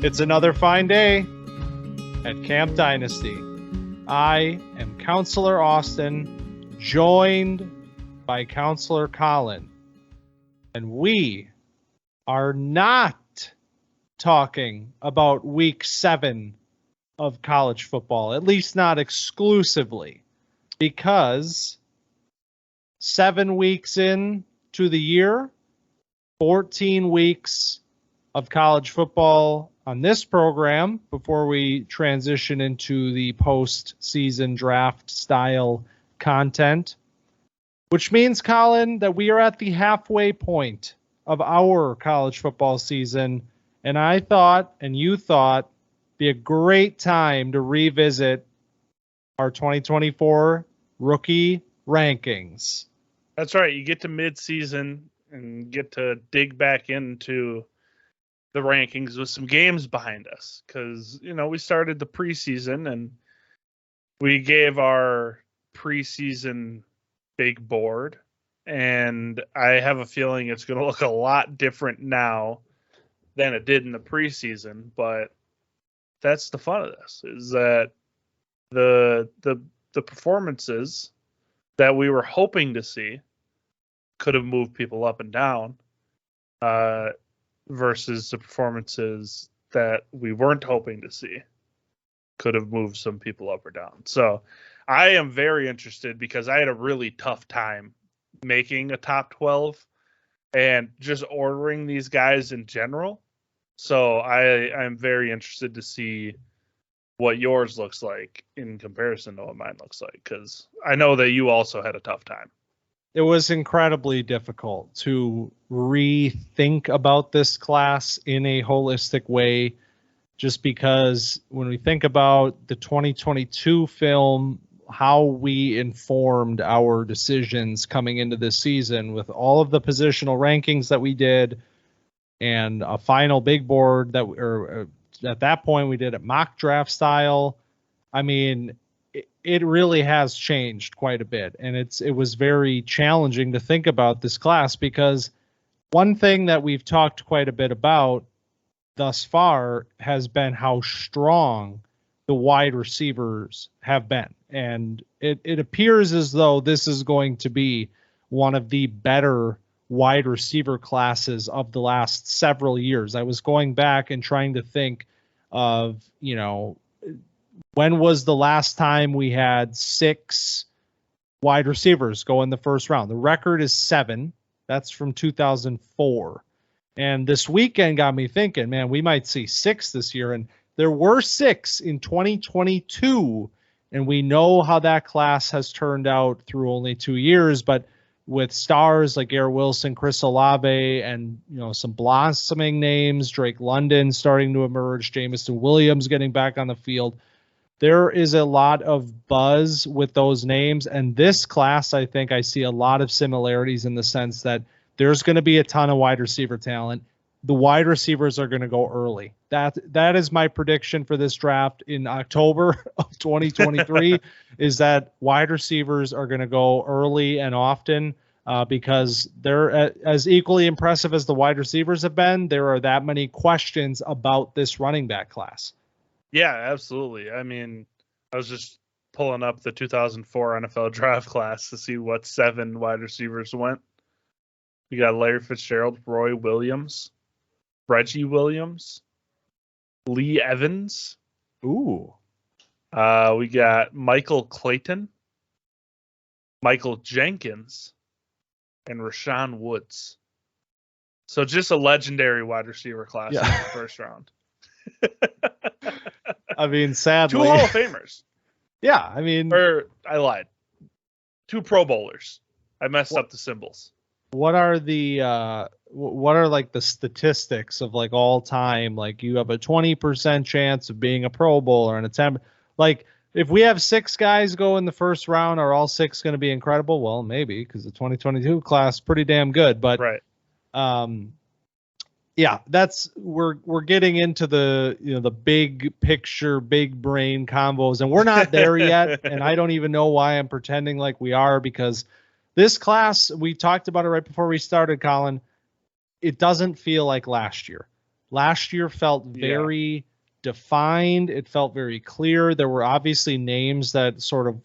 It's another fine day at Camp Dynasty. I am Counselor Austin, joined by Counselor Collin. And we are not talking about week 7 of college football, at least not exclusively, because 7 weeks in to the year, 14 weeks of college football on this program before we transition into the post-season draft style content, which means, Collin, that we are at the halfway point of our college football season. And I thought, and you thought, be a great time to revisit our 2024 rookie rankings. That's right. You get to midseason and get to dig back into the rankings with some games behind us. Because, we started the preseason and we gave our preseason big board. And I have a feeling it's going to look a lot different now than it did in the preseason. But that's the fun of this, is that the performances that we were hoping to see could have moved people up and down versus the performances that we weren't hoping to see could have moved some people up or down. So I am very interested because I had a really tough time making a top 12 and just ordering these guys in general. So I'm very interested to see what yours looks like in comparison to what mine looks like, because I know that you also had a tough time. It was incredibly difficult to rethink about this class in a holistic way, just because when we think about the 2022 film, how we informed our decisions coming into this season with all of the positional rankings that we did and a final big board that, or at that point we did it mock draft style. I mean, it really has changed quite a bit, and it was very challenging to think about this class, because one thing that we've talked quite a bit about thus far has been how strong the wide receivers have been, and it appears as though this is going to be one of the better wide receiver classes of the last several years. I was going back and trying to think of, when was the last time we had 6 wide receivers go in the first round? The record is 7. That's from 2004. And this weekend got me thinking, man, we might see 6 this year. And there were 6 in 2022. And we know how that class has turned out through only 2 years. But with stars like Garrett Wilson, Chris Olave, and some blossoming names, Drake London starting to emerge, Jamison Williams getting back on the field, there is a lot of buzz with those names. And this class, I think I see a lot of similarities in the sense that there's going to be a ton of wide receiver talent. The wide receivers are going to go early. That is my prediction for this draft in October of 2023 is that wide receivers are going to go early and often because they're as equally impressive as the wide receivers have been. There are that many questions about this running back class. Yeah, absolutely. I mean, I was just pulling up the 2004 NFL draft class to see what 7 wide receivers went. We got Larry Fitzgerald, Roy Williams, Reggie Williams, Lee Evans. Ooh. We got Michael Clayton, Michael Jenkins, and Rashawn Woods. So just a legendary wide receiver class in the first round. I mean, sadly. 2 Hall of Famers. Yeah, I mean. Or I lied. 2 Pro Bowlers. I messed up the symbols. What are like the statistics of like all time? Like you have a 20% chance of being a Pro Bowler and a 10. Like if we have 6 guys go in the first round, are all 6 going to be incredible? Well, maybe, because the 2022 class is pretty damn good. But right. Yeah, we're getting into the the big picture, big brain combos, and we're not there yet. And I don't even know why I'm pretending like we are, because this class, we talked about it right before we started, Collin. It doesn't feel like last year. Last year felt very defined. It felt very clear. There were obviously names that sort of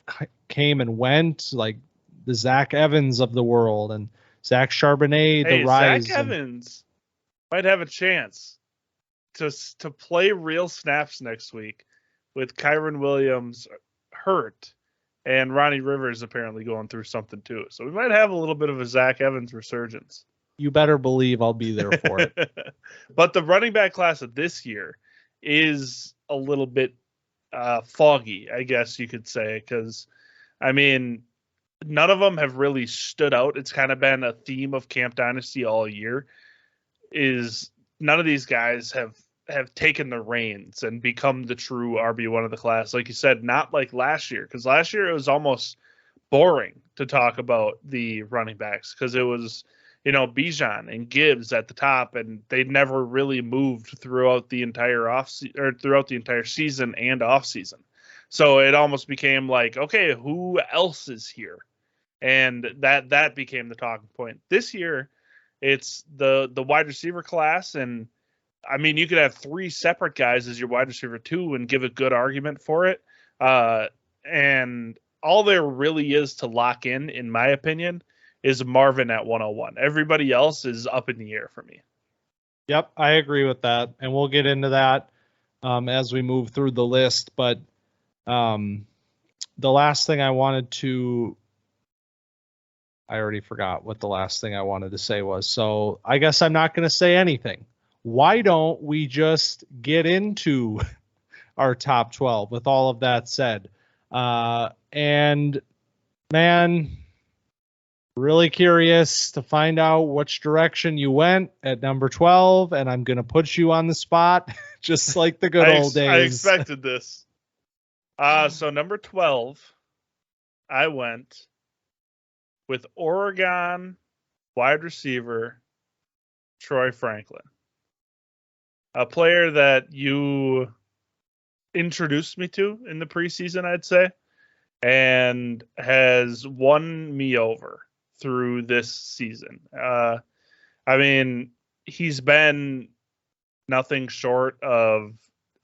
came and went, like the Zach Evans of the world and Zach Charbonnet, the rise. Zach Evans might have a chance to play real snaps next week with Kyron Williams hurt and Ronnie Rivers apparently going through something too. So we might have a little bit of a Zach Evans resurgence. You better believe I'll be there for it. But the running back class of this year is a little bit foggy, I guess you could say, because, I mean, none of them have really stood out. It's kind of been a theme of Camp Dynasty all year, is none of these guys have taken the reins and become the true RB1 of the class. Like you said, not like last year, because last year it was almost boring to talk about the running backs because it was, you know, Bijan and Gibbs at the top, and they never really moved throughout the entire season and off season. So it almost became like, okay, who else is here? And that became the talking point. This year, it's the wide receiver class, and I mean, you could have three separate guys as your wide receiver too and give a good argument for it. And all there really is to lock in my opinion, is Marvin at 101. Everybody else is up in the air for me. Yep, I agree with that. And we'll get into that as we move through the list. But the last thing I already forgot what the last thing I wanted to say was. So I guess I'm not going to say anything. Why don't we just get into our top 12 with all of that said? And man, really curious to find out which direction you went at number 12, and I'm going to put you on the spot just like the good old days. I expected this. So number 12, I went with Oregon wide receiver Troy Franklin, a player that you introduced me to in the preseason, I'd say, and has won me over through this season. I mean, he's been nothing short of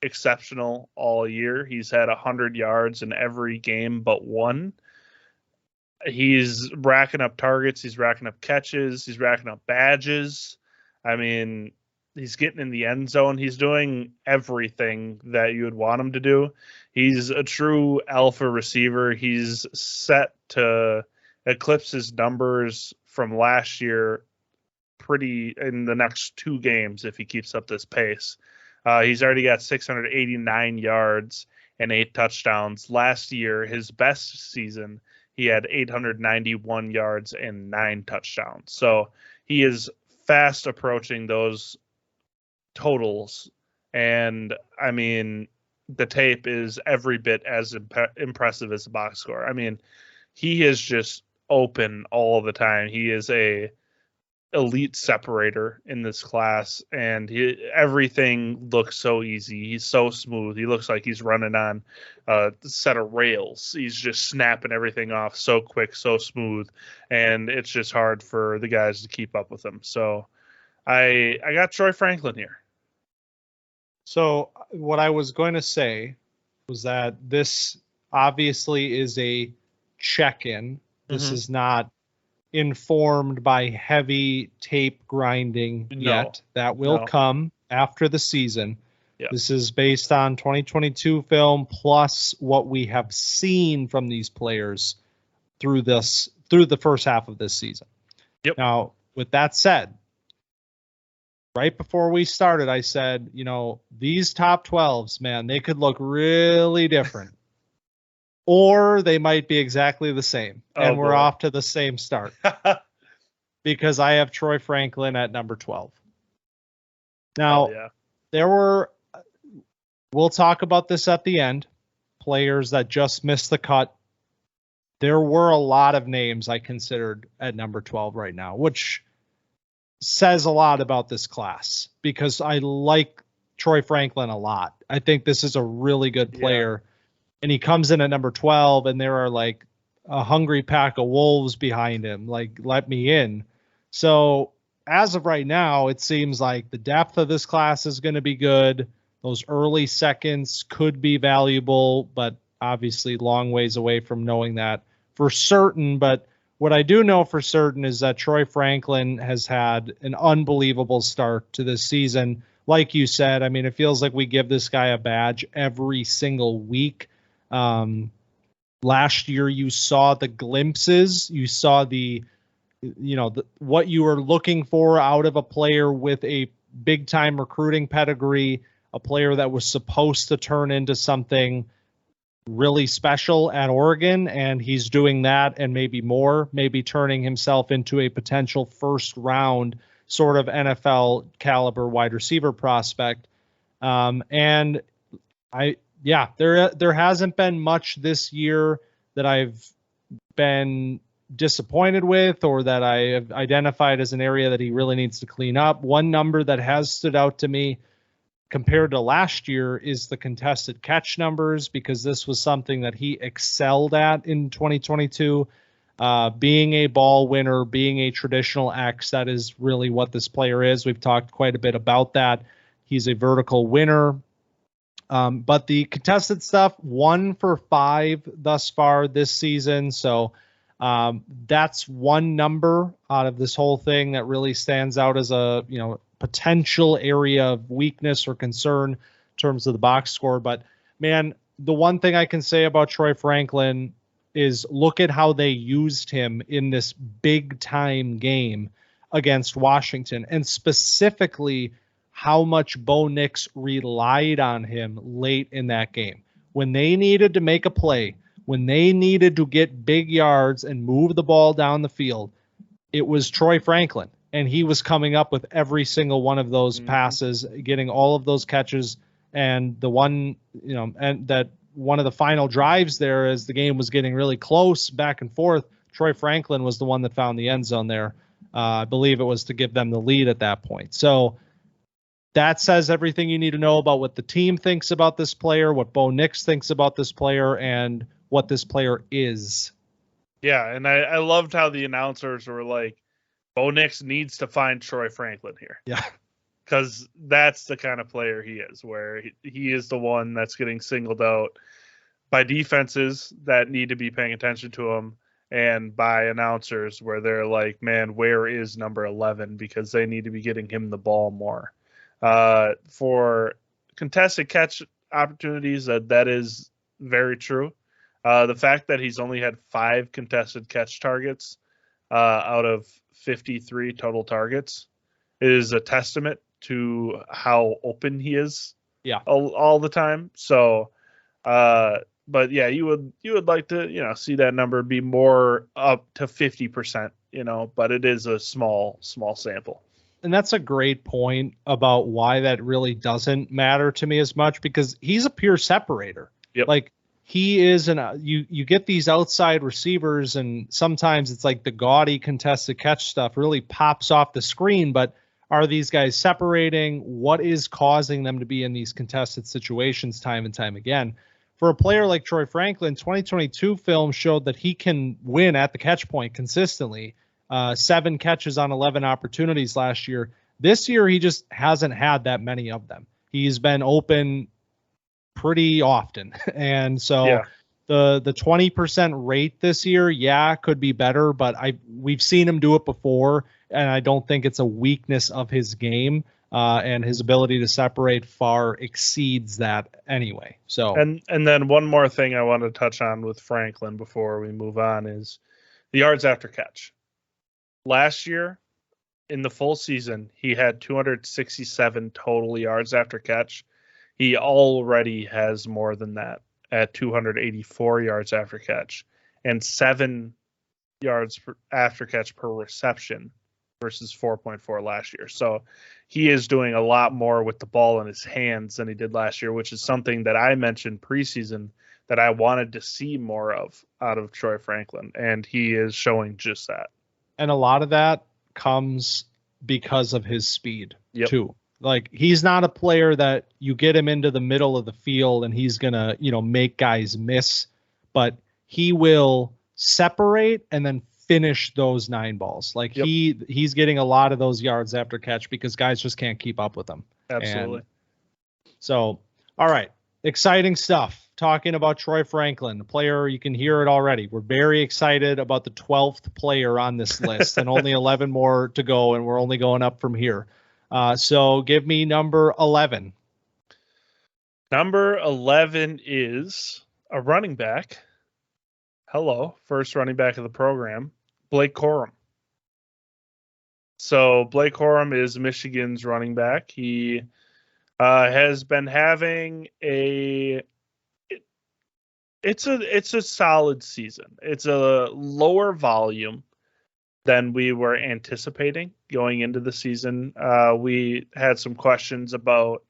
exceptional all year. He's had 100 yards in every game but one. He's racking up targets. He's racking up catches. He's racking up badges. I mean, he's getting in the end zone. He's doing everything that you would want him to do. He's a true alpha receiver. He's set to eclipse his numbers from last year pretty in the next two games if he keeps up this pace. He's already got 689 yards and 8 touchdowns. Last year, his best season, he had 891 yards and 9 touchdowns. So he is fast approaching those totals. And I mean, the tape is every bit as impressive as the box score. I mean, he is just open all the time. He is a elite separator in this class, and everything looks so easy. He's so smooth. He looks like he's running on a set of rails. He's just snapping everything off so quick, so smooth, and it's just hard for the guys to keep up with him. So I got Troy Franklin here. So what I was going to say was that this obviously is a check-in. This is not informed by heavy tape grinding yet. That will come after the season. Yep. This is based on 2022 film plus what we have seen from these players through the first half of this season. Yep. Now, with that said, right before we started, I said, you know, these top 12s, man, they could look really different. Or they might be exactly the same. And we're off to the same start. Because I have Troy Franklin at number 12. Now, we'll talk about this at the end, players that just missed the cut. There were a lot of names I considered at number 12 right now, which says a lot about this class because I like Troy Franklin a lot. I think this is a really good player. And he comes in at number 12, and there are like a hungry pack of wolves behind him. Like, let me in. So as of right now, it seems like the depth of this class is going to be good. Those early seconds could be valuable, but obviously long ways away from knowing that for certain. But what I do know for certain is that Troy Franklin has had an unbelievable start to this season. Like you said, I mean, it feels like we give this guy a badge every single week. Last year, you saw the glimpses, you saw what you were looking for out of a player with a big time recruiting pedigree, a player that was supposed to turn into something really special at Oregon, and he's doing that and maybe more, maybe turning himself into a potential first round sort of NFL caliber wide receiver prospect. There hasn't been much this year that I've been disappointed with or that I have identified as an area that he really needs to clean up. One number that has stood out to me compared to last year is the contested catch numbers, because this was something that he excelled at in 2022. Being a ball winner, being a traditional X, that is really what this player is. We've talked quite a bit about that. He's a vertical winner. But the contested stuff, 1 for 5 thus far this season. So that's one number out of this whole thing that really stands out as a potential area of weakness or concern in terms of the box score. But man, the one thing I can say about Troy Franklin is look at how they used him in this big time game against Washington, and specifically how much Bo Nix relied on him late in that game. When they needed to make a play, when they needed to get big yards and move the ball down the field, it was Troy Franklin. And he was coming up with every single one of those passes, getting all of those catches. And the one, and that one of the final drives there, as the game was getting really close back and forth, Troy Franklin was the one that found the end zone there. I believe it was to give them the lead at that point. So that says everything you need to know about what the team thinks about this player, what Bo Nix thinks about this player, and what this player is. Yeah, and I loved how the announcers were like, Bo Nix needs to find Troy Franklin here. Yeah. Because that's the kind of player he is, where he is the one that's getting singled out by defenses that need to be paying attention to him, and by announcers where they're like, man, where is number 11? Because they need to be getting him the ball more. For contested catch opportunities, that is very true. The fact that he's only had 5 contested catch targets out of 53 total targets is a testament to how open he is. Yeah, all the time. So, but yeah, you would like to see that number be more up to 50%. But it is a small sample. And that's a great point about why that really doesn't matter to me as much, because he's a pure separator. Yep. Like he is you get these outside receivers, and sometimes it's like the gaudy contested catch stuff really pops off the screen, but are these guys separating? What is causing them to be in these contested situations time and time again? For a player like Troy Franklin, 2022 film showed that he can win at the catch point consistently. 7 catches on 11 opportunities last year. This year, he just hasn't had that many of them. He's been open pretty often. And so the 20% rate this year, could be better, but we've seen him do it before, and I don't think it's a weakness of his game. And his ability to separate far exceeds that anyway. So and then one more thing I want to touch on with Franklin before we move on is the yards after catch. Last year, in the full season, he had 267 total yards after catch. He already has more than that at 284 yards after catch and 7 yards after catch per reception versus 4.4 last year. So he is doing a lot more with the ball in his hands than he did last year, which is something that I mentioned preseason that I wanted to see more of out of Troy Franklin, and he is showing just that. And a lot of that comes because of his speed too. Like he's not a player that you get him into the middle of the field and he's going to, make guys miss, but he will separate and then finish those 9 balls. Like Yep. he's getting a lot of those yards after catch because guys just can't keep up with him. Absolutely. And so, all right, exciting stuff. Talking about Troy Franklin, a player, you can hear it already. We're very excited about the 12th player on this list and only 11 more to go, and we're only going up from here. So give me number 11. Number 11 is a running back. Hello, first running back of the program, Blake Corum. So Blake Corum is Michigan's running back. He has been having it's a solid season. It's a lower volume than we were anticipating going into the season. We had some questions about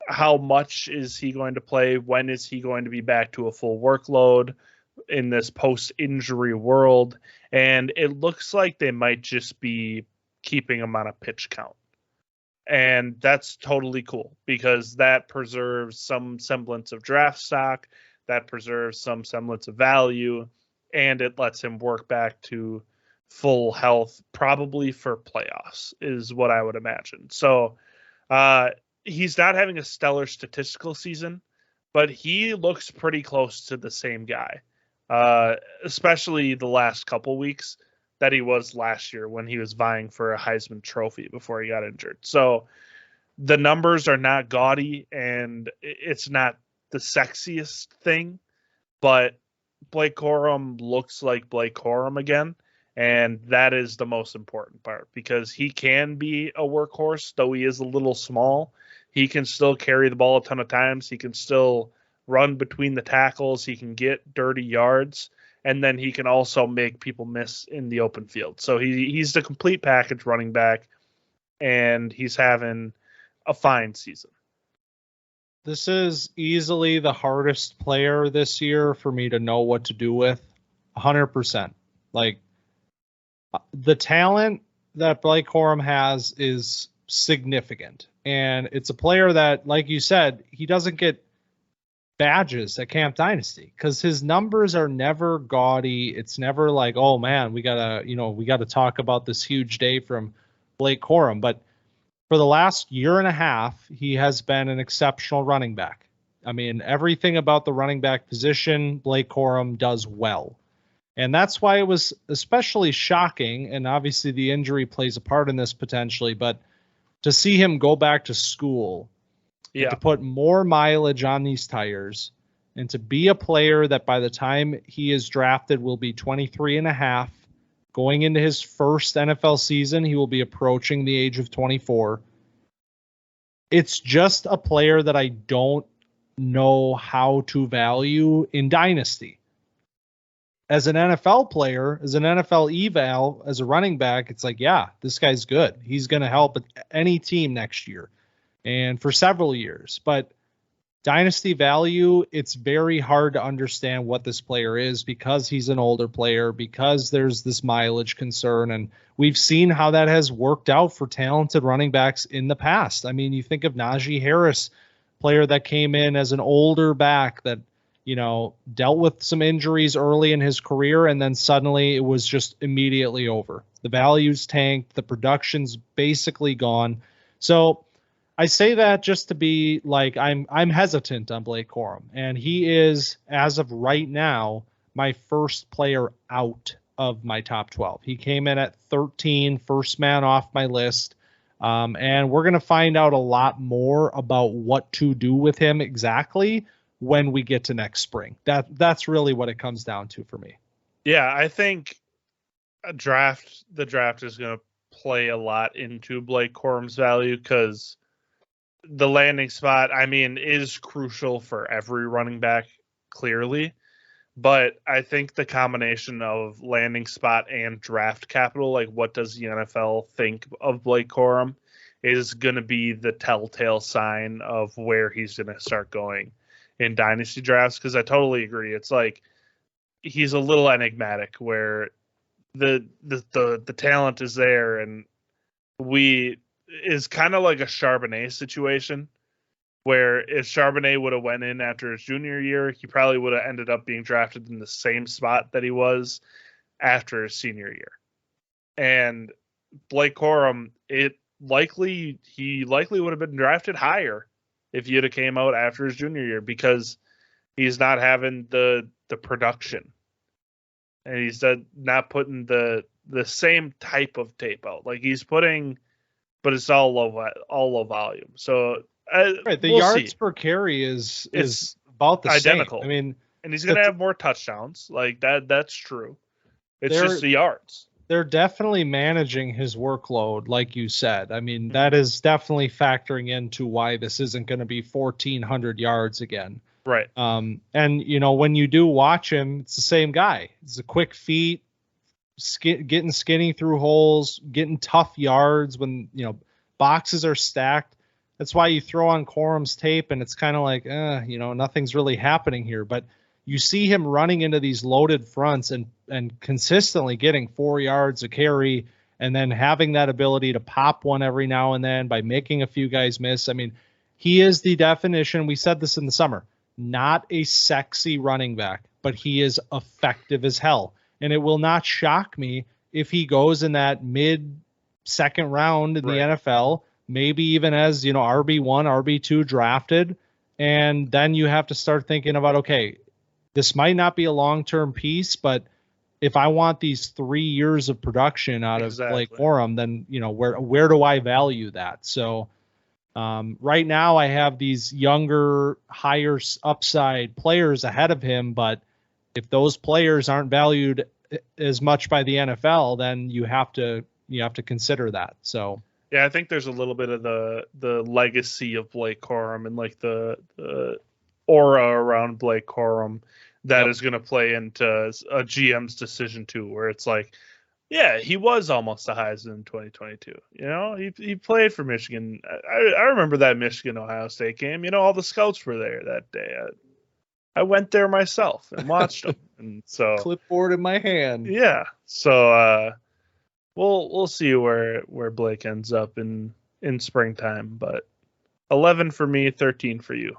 how much is he going to play? When is he going to be back to a full workload in this post-injury world? And it looks like they might just be keeping him on a pitch count. And that's totally cool because that preserves some semblance of draft stock, that preserves some semblance of value, and it lets him work back to full health, probably for playoffs, is what I would imagine. So he's not having a stellar statistical season, but he looks pretty close to the same guy, especially the last couple weeks that he was last year when he was vying for a Heisman Trophy before he got injured. So the numbers are not gaudy and it's not the sexiest thing, but Blake Corum looks like Blake Corum again. And that is the most important part because he can be a workhorse, though he is a little small. He can still carry the ball a ton of times. He can still run between the tackles. He can get dirty yards. And then he can also make people miss in the open field. So he's the complete package running back, and he's having a fine season. This is easily the hardest player this year for me to know what to do with. 100%. Like, the talent that Blake Corum has is significant. And it's a player that, like you said, he doesn't get badges at Camp Dynasty because his numbers are never gaudy. It's never like, oh man, we gotta talk about this huge day from Blake Corum. But for the last year and a half, he has been an exceptional running back. I mean, everything about the running back position, Blake Corum does well. And that's why it was especially shocking. And obviously the injury plays a part in this potentially, but to see him go back to school, to put more mileage on these tires, and to be a player that by the time he is drafted will be 23 and a half, going into his first NFL season, he will be approaching the age of 24. It's just a player that I don't know how to value in Dynasty. As an NFL player, as an NFL eval, as a running back, it's like, yeah, this guy's good. He's going to help any team next year and for several years. But Dynasty value, it's very hard to understand what this player is because he's an older player, because there's this mileage concern. And we've seen how that has worked out for talented running backs in the past. I mean, you think of Najee Harris, player that came in as an older back that, dealt with some injuries early in his career, and then suddenly it was just immediately over. The value's tanked. The production's basically gone. So I say that just to be like, I'm hesitant on Blake Corum, and he is, as of right now, my first player out of my top 12. He came in at 13, first man off my list. And we're going to find out a lot more about what to do with him exactly when we get to next spring. That's really what it comes down to for me. Yeah, I think the draft is going to play a lot into Blake Corum's value because the landing spot, is crucial for every running back, clearly. But I think the combination of landing spot and draft capital, like what does the NFL think of Blake Corum, is going to be the telltale sign of where he's going to start going in dynasty drafts. Because I totally agree. It's like he's a little enigmatic where the talent is there, and is kind of like a Charbonnet situation, where if Charbonnet would have went in after his junior year, he probably would have ended up being drafted in the same spot that he was after his senior year. And Blake Corum, he likely would have been drafted higher if he'd have came out after his junior year, because he's not having the production, and he's not putting the same type of tape out. Like he's putting, but it's all low volume. So right, the we'll yards see. per carry is about the identical. same. I mean, and he's going to have more touchdowns. Like that's true. It's just the yards. They're definitely managing his workload, like you said. I mean, that is definitely factoring into why this isn't going to be 1,400 yards again. Right. And, when you do watch him, it's the same guy. It's a quick feet, getting skinny through holes, getting tough yards when, boxes are stacked. That's why you throw on Corum's tape and it's kind of like, nothing's really happening here. But you see him running into these loaded fronts and consistently getting 4 yards a carry, and then having that ability to pop one every now and then by making a few guys miss. I mean, he is the definition. We said this in the summer, not a sexy running back, but he is effective as hell. And it will not shock me if he goes in that mid-second round in the NFL, maybe even as, RB1, RB2 drafted. And then you have to start thinking about, okay, this might not be a long-term piece, but if I want these 3 years of production out of Blake Corum, then, where do I value that? So right now I have these younger, higher upside players ahead of him, but if those players aren't valued as much by the NFL, then you have to consider that. So yeah, I think there's a little bit of the legacy of Blake Corum and like the aura around Blake Corum that is going to play into a GM's decision too, where it's like, yeah, he was almost the Heisman in 2022. He played for Michigan. I remember that Michigan-Ohio State game. All the scouts were there that day. I went there myself and watched them. And so clipboard in my hand. Yeah. So we'll see where Blake ends up in springtime. But 11 for me, 13 for you.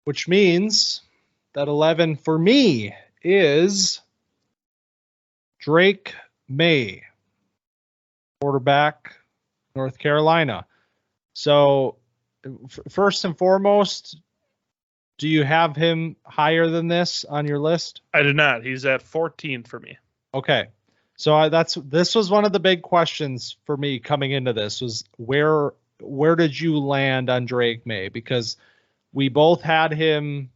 Which means that 11 for me is Drake May, quarterback, North Carolina. So first and foremost, do you have him higher than this on your list? I do not. He's at 14 for me. Okay. So this was one of the big questions for me coming into this, was where did you land on Drake May? Because we both had him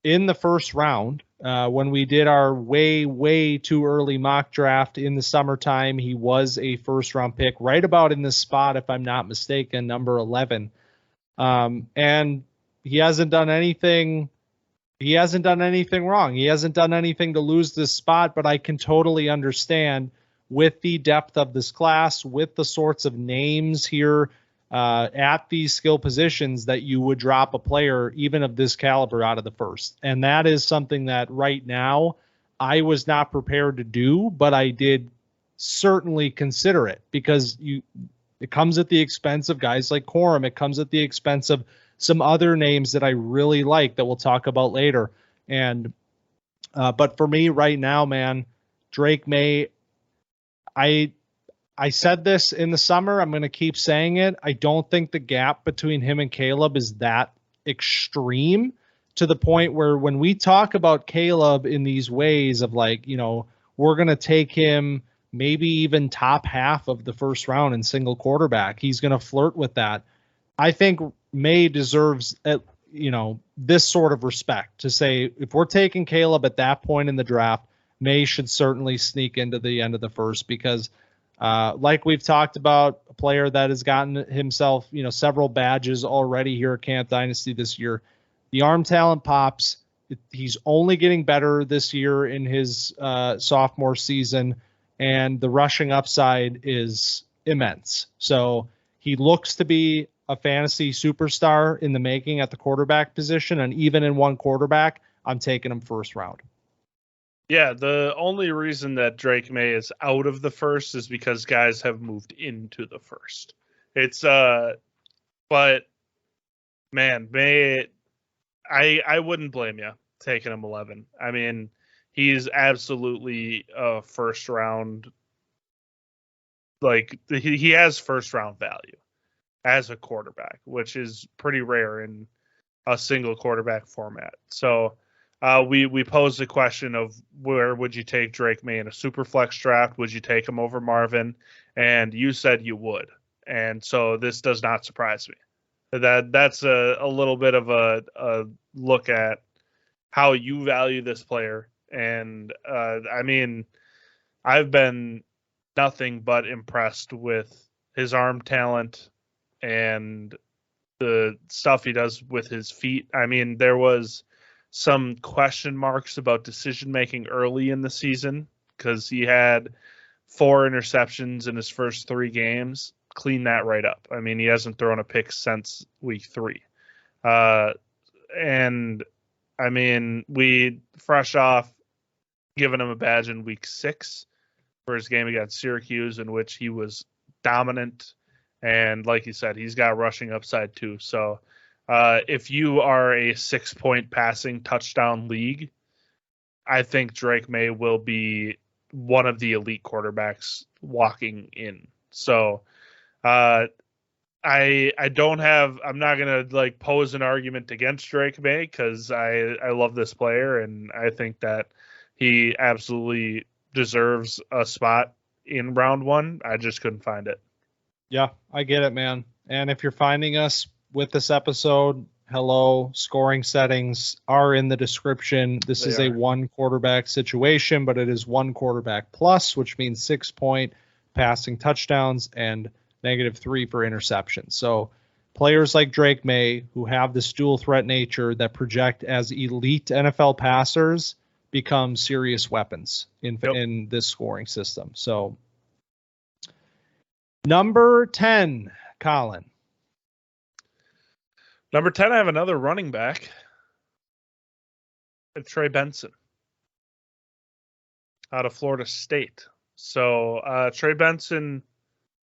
in the first round. When we did our way, way too early mock draft in the summertime, he was a first round pick, right about in this spot, if I'm not mistaken, number 11. And he hasn't done anything. He hasn't done anything wrong. He hasn't done anything to lose this spot, but I can totally understand with the depth of this class, with the sorts of names here at these skill positions, that you would drop a player even of this caliber out of the first. And that is something that right now I was not prepared to do, but I did certainly consider it, because it comes at the expense of guys like Corum. It comes at the expense of some other names that I really like that we'll talk about later. And but for me right now, man, Drake May, I said this in the summer, I'm going to keep saying it. I don't think the gap between him and Caleb is that extreme, to the point where when we talk about Caleb in these ways of like, we're going to take him maybe even top half of the first round in single quarterback, he's going to flirt with that. I think May deserves, this sort of respect, to say, if we're taking Caleb at that point in the draft, May should certainly sneak into the end of the first, because like we've talked about, a player that has gotten himself, several badges already here at Camp Dynasty this year. The arm talent pops. He's only getting better this year in his sophomore season, and the rushing upside is immense. So he looks to be a fantasy superstar in the making at the quarterback position, and even in one quarterback, I'm taking him first round. Yeah, the only reason that Drake May is out of the first is because guys have moved into the first. It's but man, May, I wouldn't blame you taking him 11. I mean, he's absolutely a first round. Like he has first round value as a quarterback, which is pretty rare in a single quarterback format. So we posed the question of where would you take Drake May in a super flex draft? Would you take him over Marvin? And you said you would. And so this does not surprise me. That's a little bit of a look at how you value this player. And I mean, I've been nothing but impressed with his arm talent and the stuff he does with his feet. I mean, there was some question marks about decision making early in the season because he had 4 interceptions in his first 3 games. Clean that right up. I mean, he hasn't thrown a pick since week 3. And I mean, we fresh off giving him a badge in week 6 for his game against Syracuse, in which he was dominant. And like you said, he's got rushing upside too. So if you are a 6-point passing touchdown league, I think Drake May will be one of the elite quarterbacks walking in. So I'm not going to like pose an argument against Drake May because I love this player and I think that he absolutely deserves a spot in round 1. I just couldn't find it. Yeah, I get it, man. And if you're finding us with this episode, hello, scoring settings are in the description. This is a 1 quarterback situation, but it is 1 quarterback plus, which means 6-point passing touchdowns and -3 for interceptions. So players like Drake May, who have this dual threat nature that project as elite NFL passers, become serious weapons in this scoring system. So number 10, Collin. Number 10, I have another running back. Trey Benson out of Florida State. So Trey Benson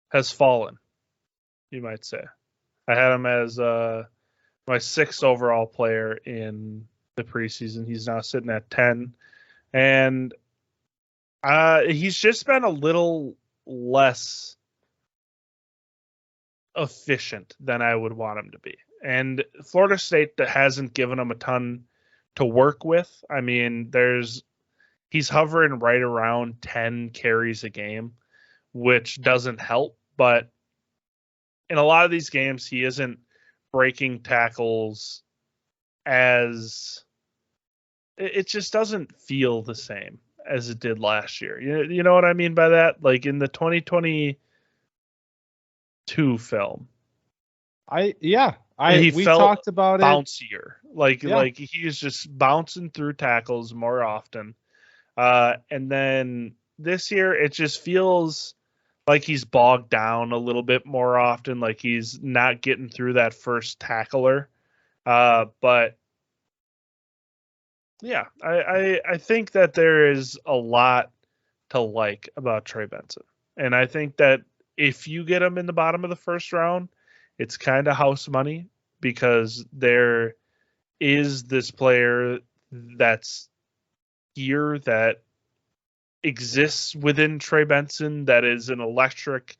has fallen, you might say. I had him as my 6th overall player in the preseason. He's now sitting at 10. And he's just been a little less efficient than I would want him to be. And Florida State hasn't given him a ton to work with. I mean, he's hovering right around 10 carries a game, which doesn't help. But in a lot of these games, he isn't breaking tackles as it just doesn't feel the same as it did last year. You know what I mean by that? Like in the 2022 film. We talked about bouncier. Like he's just bouncing through tackles more often. And then this year it just feels like he's bogged down a little bit more often, like he's not getting through that first tackler. But yeah, I think that there is a lot to like about Trey Benson. And I think that if you get him in the bottom of the first round, it's kind of house money because there is this player that's here that exists within Trey Benson that is an electric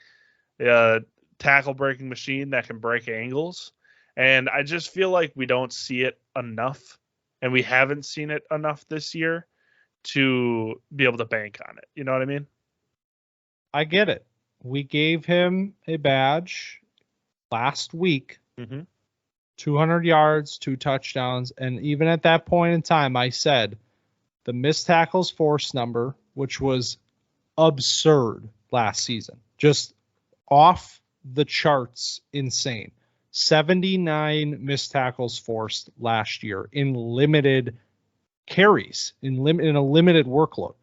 tackle breaking machine that can break angles. And I just feel like we don't see it enough, and we haven't seen it enough this year to be able to bank on it. You know what I mean? I get it. We gave him a badge last week, 200 yards, 2 touchdowns. And even at that point in time, I said the missed tackles force number, which was absurd last season, just off the charts, insane. 79 missed tackles forced last year in limited carries, in a limited workload.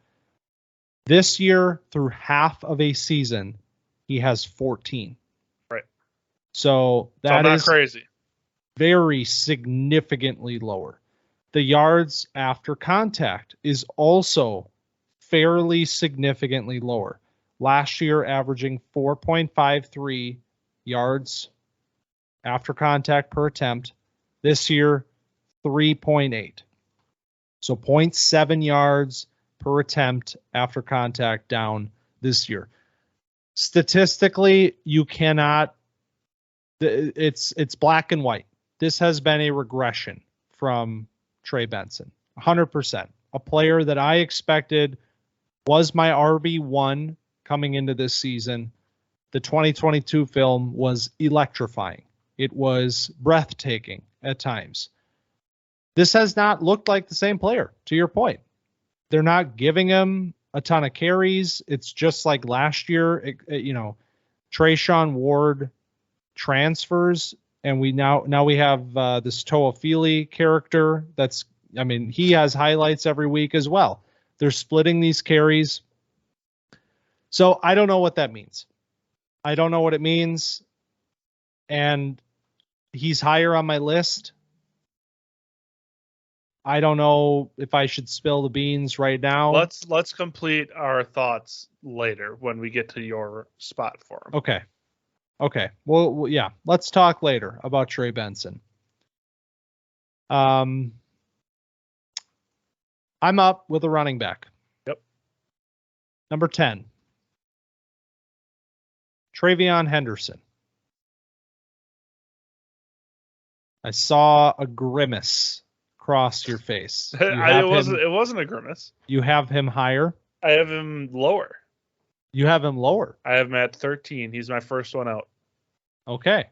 This year, through half of a season, he has 14. Right. So that is crazy. Very significantly lower. The yards after contact is also fairly significantly lower. Last year, averaging 4.53 yards after contact per attempt. This year, 3.8. So 0.7 yards per attempt after contact down this year. Statistically, you cannot, it's black and white. This has been a regression from Trey Benson, 100%. A player that I expected was my RB1 coming into this season. The 2022 film was electrifying. It was breathtaking at times. This has not looked like the same player, to your point. They're not giving him a ton of carries. It's just like last year, Trayshawn Ward transfers, and we now we have this Toafili character he has highlights every week as well. They're splitting these carries. So I don't know what that means. I don't know what it means. And he's higher on my list. I don't know if I should spill the beans right now. Let's complete our thoughts later when we get to your spot for him. Okay. Well, yeah. Let's talk later about Trey Benson. I'm up with a running back. Yep. Number 10. Travion Henderson. I saw a grimace cross your face. It wasn't a grimace. You have him higher? I have him lower. You have him lower? I have him at 13. He's my first one out. Okay.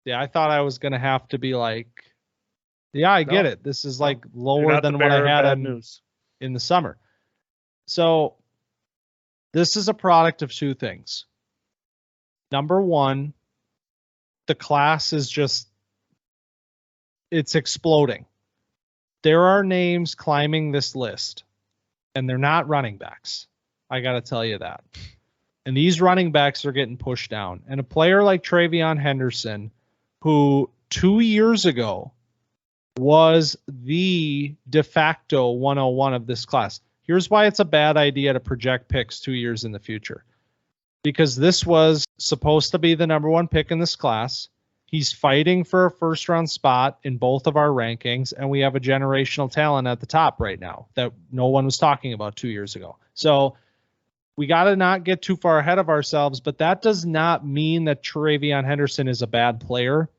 Yeah, I thought I was going to have to be like, yeah, I get it. This is like lower than what I had in the summer. So this is a product of two things. Number one, the class is it's exploding. There are names climbing this list, and they're not running backs. I got to tell you that. And these running backs are getting pushed down. And a player like Travion Henderson, who 2 years ago was the de facto 101 of this class. Here's why it's a bad idea to project picks 2 years in the future. Because this was supposed to be the number one pick in this class. He's fighting for a first round spot in both of our rankings, and we have a generational talent at the top right now that no one was talking about 2 years ago. So we got to not get too far ahead of ourselves, but that does not mean that Travion Henderson is a bad player.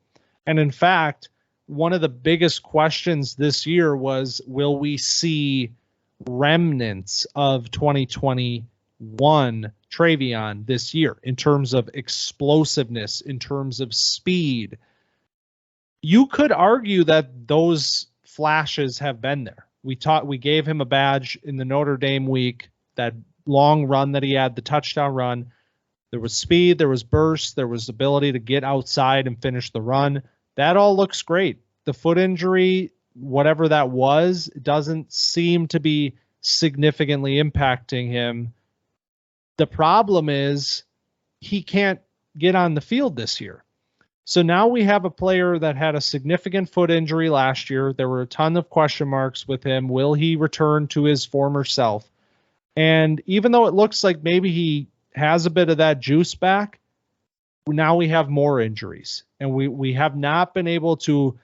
And in fact, one of the biggest questions this year was, will we see remnants of 2021 Travion this year in terms of explosiveness, in terms of speed? You could argue that those flashes have been there. We gave him a badge in the Notre Dame week, that long run that he had, the touchdown run. There was speed, there was burst, there was ability to get outside and finish the run. That all looks great. The foot injury, whatever that was, doesn't seem to be significantly impacting him. The problem is he can't get on the field this year. So now we have a player that had a significant foot injury last year. There were a ton of question marks with him. Will he return to his former self? And even though it looks like maybe he has a bit of that juice back, now we have more injuries, and we have not been able to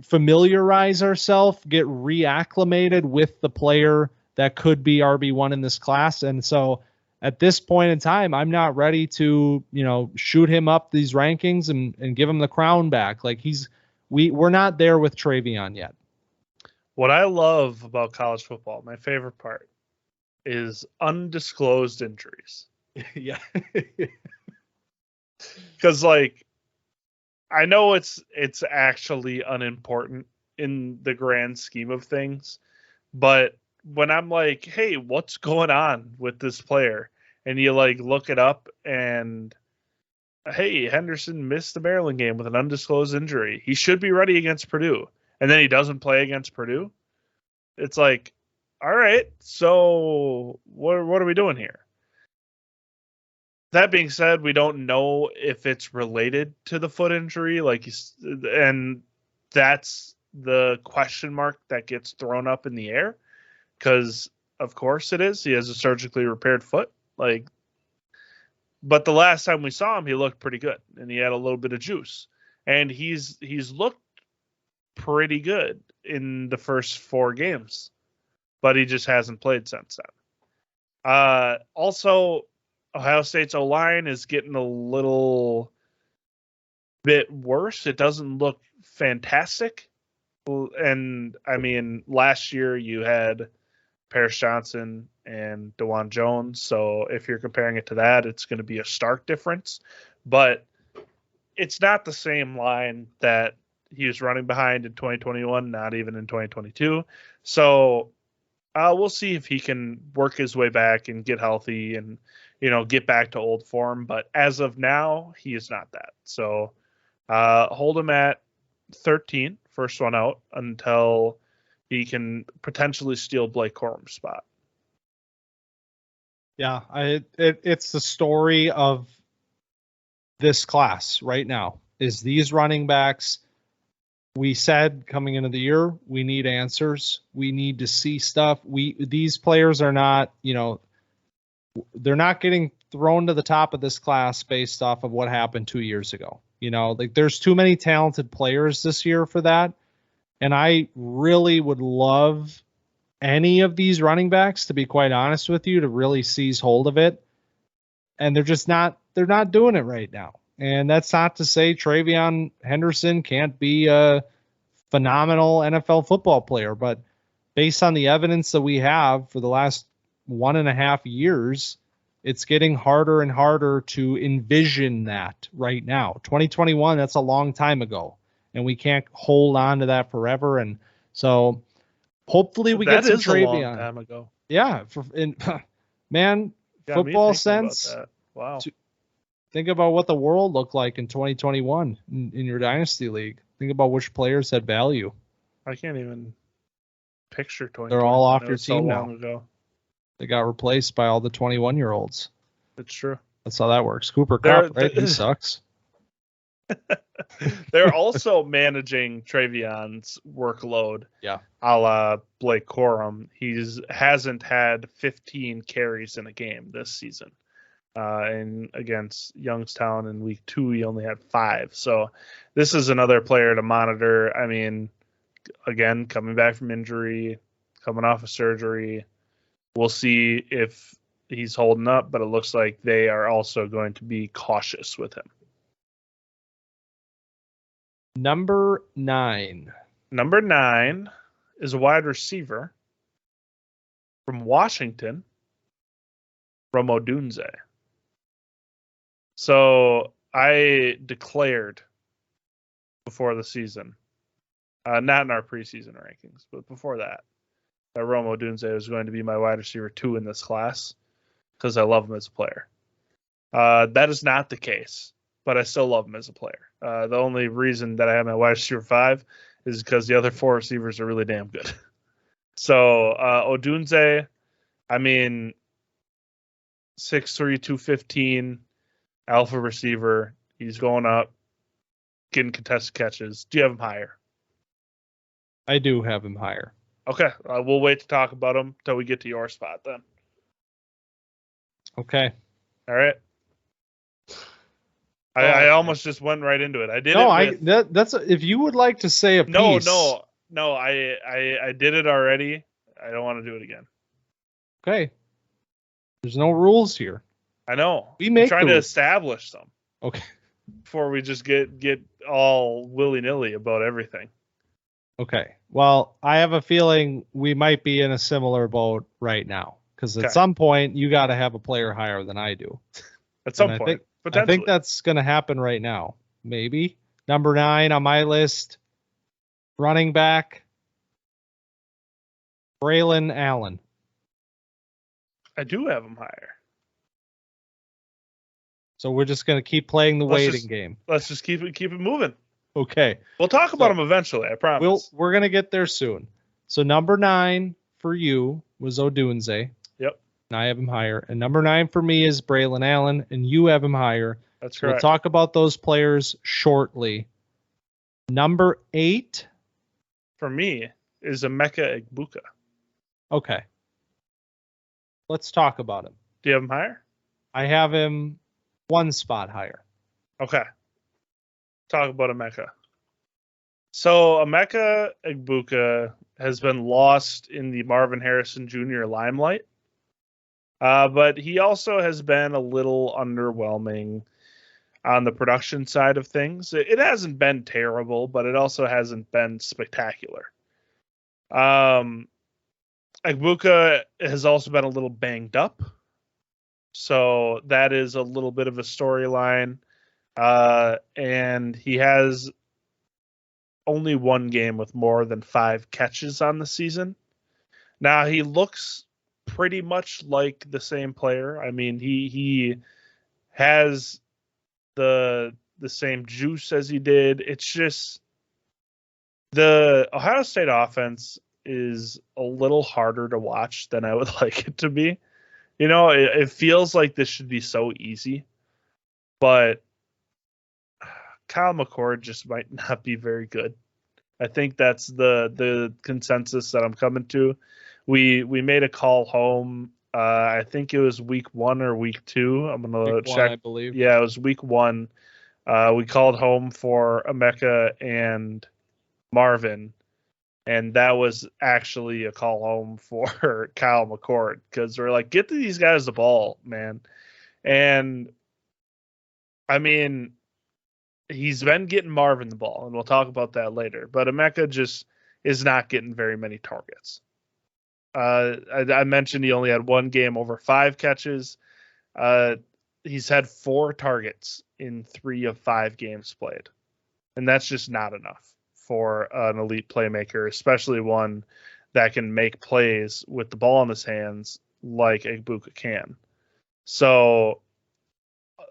familiarize ourselves, get reacclimated with the player that could be RB1 in this class. And so at this point in time, I'm not ready to, shoot him up these rankings and give him the crown back. Like we're not there with Travion yet. What I love about college football, my favorite part, is undisclosed injuries. Yeah. Because I know it's actually unimportant in the grand scheme of things, but when I'm like, hey, what's going on with this player? And you look it up and, hey, Henderson missed the Maryland game with an undisclosed injury. He should be ready against Purdue. And then he doesn't play against Purdue. It's like, all right, so what are we doing here? That being said, we don't know if it's related to the foot injury, and that's the question mark that gets thrown up in the air, because of course it is. He has a surgically repaired foot, but the last time we saw him, he looked pretty good, and he had a little bit of juice, and he's looked pretty good in the first 4 games, but he just hasn't played since then. Also, Ohio State's O-line is getting a little bit worse. It doesn't look fantastic. And, I mean, last year you had Paris Johnson and DeJuan Jones, so if you're comparing it to that, it's going to be a stark difference. But it's not the same line that he was running behind in 2021, not even in 2022. So we'll see if he can work his way back and get healthy and, get back to old form. But as of now, he is not that. So hold him at 13, first one out, until he can potentially steal Blake Corum's spot. Yeah, it's the story of this class right now. Is these running backs? We said coming into the year, we need answers. We need to see stuff. These players are not, they're not getting thrown to the top of this class based off of what happened 2 years ago. There's too many talented players this year for that. And I really would love any of these running backs, to be quite honest with you, to really seize hold of it. And they're not doing it right now. And that's not to say Travion Henderson can't be a phenomenal NFL football player, but based on the evidence that we have for the last 1.5 years, it's getting harder and harder to envision that right now. 2021, that's a long time ago, and we can't hold on to that forever. And so hopefully we get some Travion. A long time ago. Yeah. Man, football sense. Wow. Think about what the world looked like in 2021 in your Dynasty League. Think about which players had value. I can't even picture 2021. They're all off your team now. Long ago. They got replaced by all the 21-year-olds. It's true. That's how that works. Cooper Kupp, right? He sucks. They're also managing Travion's workload. Yeah. A la Blake Corum. He hasn't had 15 carries in a game this season. And against Youngstown in week 2, he only had 5. So this is another player to monitor. I mean, again, coming back from injury, coming off of surgery. We'll see if he's holding up, but it looks like they are also going to be cautious with him. Number 9. Number 9 is a wide receiver from Washington, Rome Odunze. So I declared before the season, not in our preseason rankings, but before that Rome Odunze was going to be my wide receiver 2 in this class because I love him as a player. That is not the case, but I still love him as a player. The only reason that I have my wide receiver 5 is because the other 4 receivers are really damn good. So Odunze, I mean, 6'3", 215, alpha receiver. He's going up, getting contested catches. Do you have him higher? I do have him higher. Okay, we'll wait to talk about him until we get to your spot then. Okay. All right. I almost just went right into it. I did. That's if you would like to say a piece. No. I did it already. I don't want to do it again. Okay. There's no rules here. I know. I'm trying to establish some. Okay. Before we just get all willy-nilly about everything. Okay. Well, I have a feeling we might be in a similar boat right now because at some point you got to have a player higher than I do. At some point, I think that's going to happen right now. Maybe. Number 9 on my list, running back, Braylon Allen. I do have him higher. So we're just going to keep playing the waiting game. Let's just keep it moving. Okay. We'll talk about him eventually, I promise. We're going to get there soon. So number 9 for you was Odunze. Yep. And I have him higher. And number 9 for me is Braylon Allen, and you have him higher. That's correct. We'll talk about those players shortly. Number 8 for me is Emeka Egbuka. Okay. Let's talk about him. Do you have him higher? I have him 1 spot higher. Okay. Talk about Emeka. So Emeka Egbuka has been lost in the Marvin Harrison Jr. limelight, but he also has been a little underwhelming on the production side of things. It hasn't been terrible, but it also hasn't been spectacular. Egbuka has also been a little banged up, so that is a little bit of a storyline. And he has only one game with more than 5 catches on the season. Now he looks pretty much like the same player. I mean, he has the same juice as he did. It's just the Ohio State offense is a little harder to watch than I would like it to be. It feels like this should be so easy, but Kyle McCord just might not be very good. I think that's the consensus that I'm coming to. We made a call home. I think it was week 1 or week 2. I'm gonna check. 1, I believe. Yeah, it was week 1. We called home for Emeka and Marvin, and that was actually a call home for Kyle McCord because we're like, get these guys the ball, man. And I mean, he's been getting Marvin the ball, and we'll talk about that later. But Emeka just is not getting very many targets. I mentioned he only had one game over 5 catches. He's had 4 targets in 3 of 5 games played, and that's just not enough for an elite playmaker, especially one that can make plays with the ball in his hands like Egbuka can. So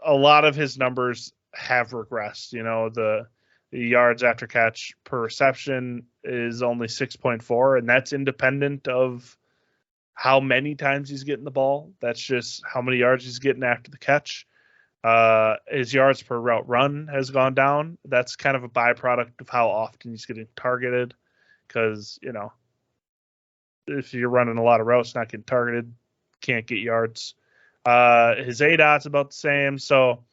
a lot of his numbers have regressed. The yards after catch per reception is only 6.4, and that's independent of how many times he's getting the ball. That's just how many yards he's getting after the catch. His yards per route run has gone down. That's kind of a byproduct of how often he's getting targeted, because if you're running a lot of routes, not getting targeted, can't get yards. His ADOT's about the same, so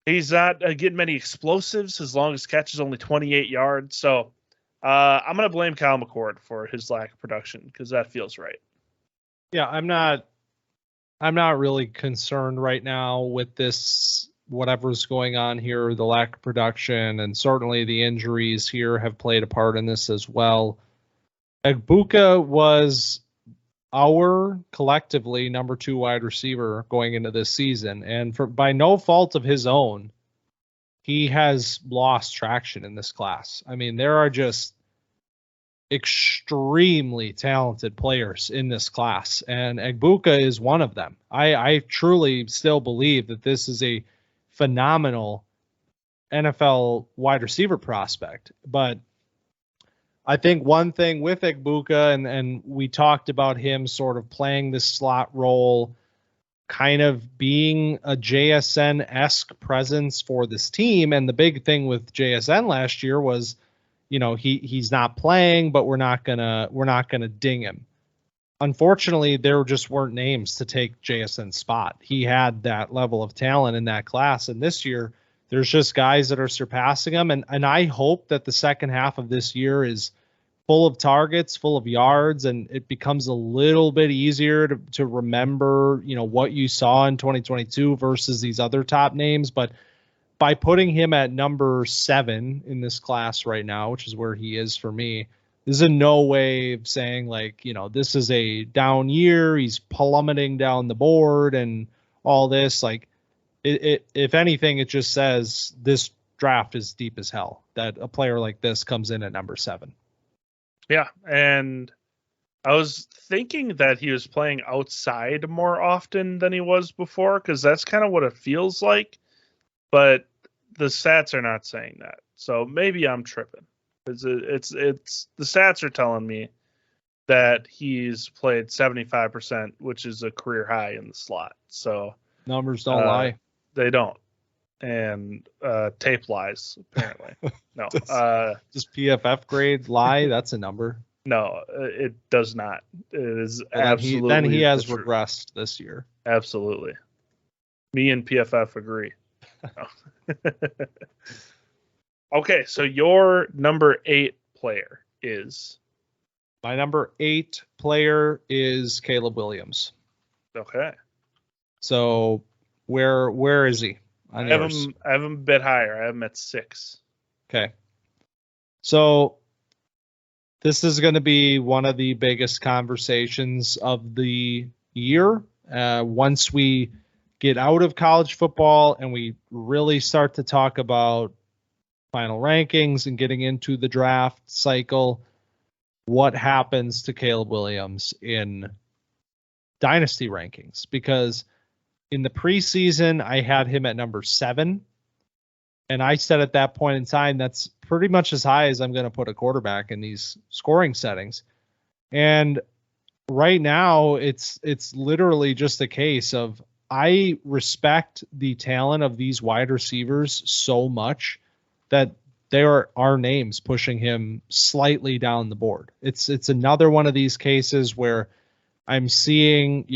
he's not getting many explosives. His longest catch is only 28 yards. So I'm going to blame Kyle McCord for his lack of production because that feels right. Yeah, I'm not really concerned right now with this, whatever's going on here, the lack of production, and certainly the injuries here have played a part in this as well. Egbuka was our collectively number 2 wide receiver going into this season, and by no fault of his own, he has lost traction in this class. I mean, there are just extremely talented players in this class, and Egbuka is one of them. I truly still believe that this is a phenomenal NFL wide receiver prospect. But I think one thing with Egbuka, and we talked about him sort of playing this slot role, kind of being a JSN-esque presence for this team. And the big thing with JSN last year was, he's not playing, but we're not gonna ding him. Unfortunately, there just weren't names to take JSN's spot. He had that level of talent in that class, and this year there's just guys that are surpassing him. And I hope that the second half of this year is full of targets, full of yards, and it becomes a little bit easier to remember, what you saw in 2022 versus these other top names. But by putting him at number 7 in this class right now, which is where he is for me, this is in no way of saying this is a down year. He's plummeting down the board and all this. If anything, it just says this draft is deep as hell, that a player like this comes in at number 7. Yeah, and I was thinking that he was playing outside more often than he was before, because that's kind of what it feels like. But the stats are not saying that, so maybe I'm tripping. It's the stats are telling me that he's played 75%, which is a career high in the slot. So numbers don't lie. They don't, and tape lies apparently. No, does PFF grade lie? That's a number. No, it does not. It is absolutely. Then he has regressed this year. Absolutely. Me and PFF agree. Okay, so your number 8 player is? My number 8 player is Caleb Williams. Okay. So where is he on I have yours? him a bit higher. I have him at 6. Okay. So this is going to be one of the biggest conversations of the year. Once we get out of college football and we really start to talk about final rankings and getting into the draft cycle, what happens to Caleb Williams in Dynasty rankings? Because in the preseason, I had him at number 7. And I said at that point in time, that's pretty much as high as I'm going to put a quarterback in these scoring settings. And right now, it's literally just a case of I respect the talent of these wide receivers so much that there are names pushing him slightly down the board. It's another one of these cases where I'm seeing,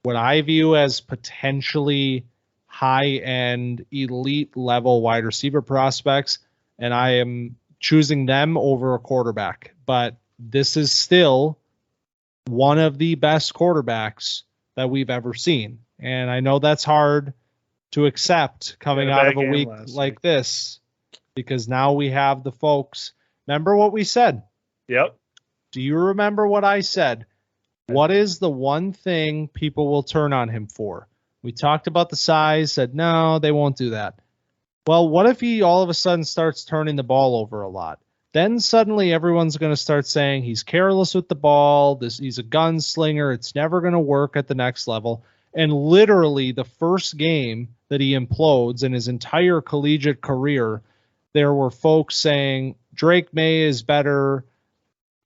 what I view as potentially high-end elite level wide receiver prospects, and I am choosing them over a quarterback. But this is still one of the best quarterbacks that we've ever seen. And I know that's hard to accept coming out of a week like this, because now we have the folks. Remember what we said? Yep. Do you remember what I said? What is the one thing people will turn on him for? We talked about the size, said, no, they won't do that. Well, what if he all of a sudden starts turning the ball over a lot? Then suddenly everyone's going to start saying he's careless with the ball. He's a gunslinger. It's never going to work at the next level. And literally the first game that he implodes in his entire collegiate career, there were folks saying Drake May is better.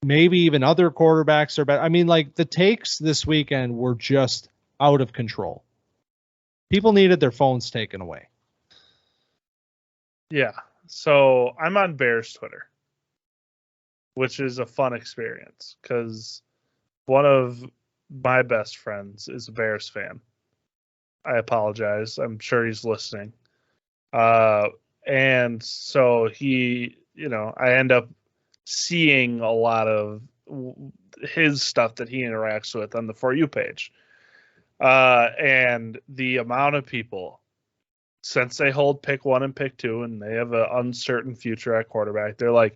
Maybe even other quarterbacks are better. I mean, like, the takes this weekend were just out of control. People needed their phones taken away. Yeah. So I'm on Bears Twitter, which is a fun experience because one of my best friends is a Bears fan. I apologize. I'm sure he's listening. And so he, I end up seeing a lot of his stuff that he interacts with on the For You page. And the amount of people, since they hold pick 1 and pick 2 and they have an uncertain future at quarterback, they're like,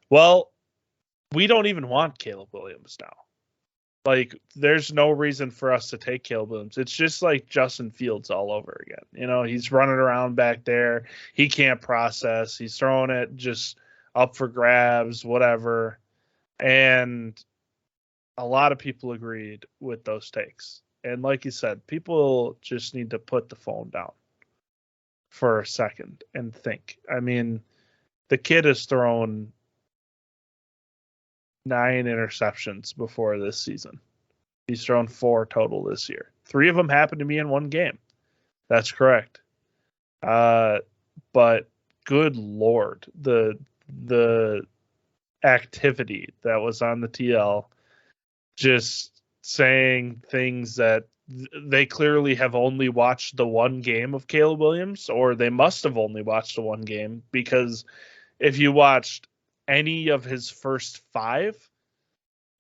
well, we don't even want Caleb Williams now. Like, there's no reason for us to take Caleb Williams. It's just like Justin Fields all over again. He's running around back there. He can't process. He's throwing it just up for grabs, whatever. And a lot of people agreed with those takes. And like you said, people just need to put the phone down for a second and think. I mean, the kid has thrown 9 interceptions before this season. He's thrown 4 total this year. 3 of them happened to be in one game. That's correct. But good Lord, the activity that was on the TL, just saying things that they clearly have only watched the one game of Caleb Williams, or they must have only watched the one game, because if you watched any of his first 5,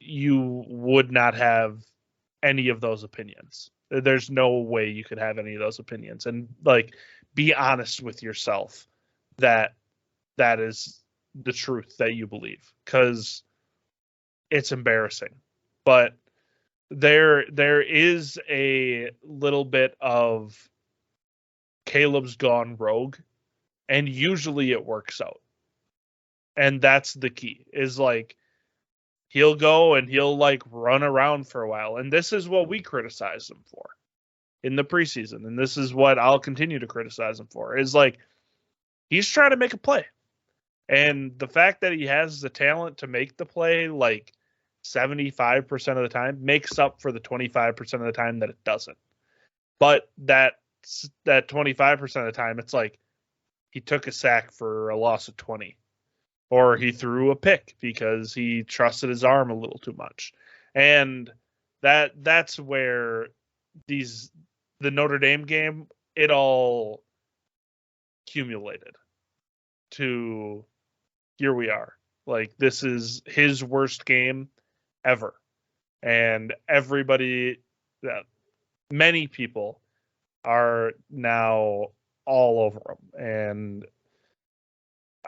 you would not have any of those opinions. There's no way you could have any of those opinions. And like, be honest with yourself that that is the truth that you believe, because it's embarrassing. But there is a little bit of Caleb's gone rogue, and usually it works out. And that's the key, is like, he'll go and he'll like run around for a while. And this is what we criticize him for in the preseason. And this is what I'll continue to criticize him for, is like, he's trying to make a play. And the fact that he has the talent to make the play like 75% of the time makes up for the 25% of the time that it doesn't. But that 25% of the time, it's like he took a sack for a loss of 20. Or he threw a pick because he trusted his arm a little too much. And that's where the Notre Dame game, it all accumulated. to here we are. Like, this is his worst game ever. And many people are now all over him. And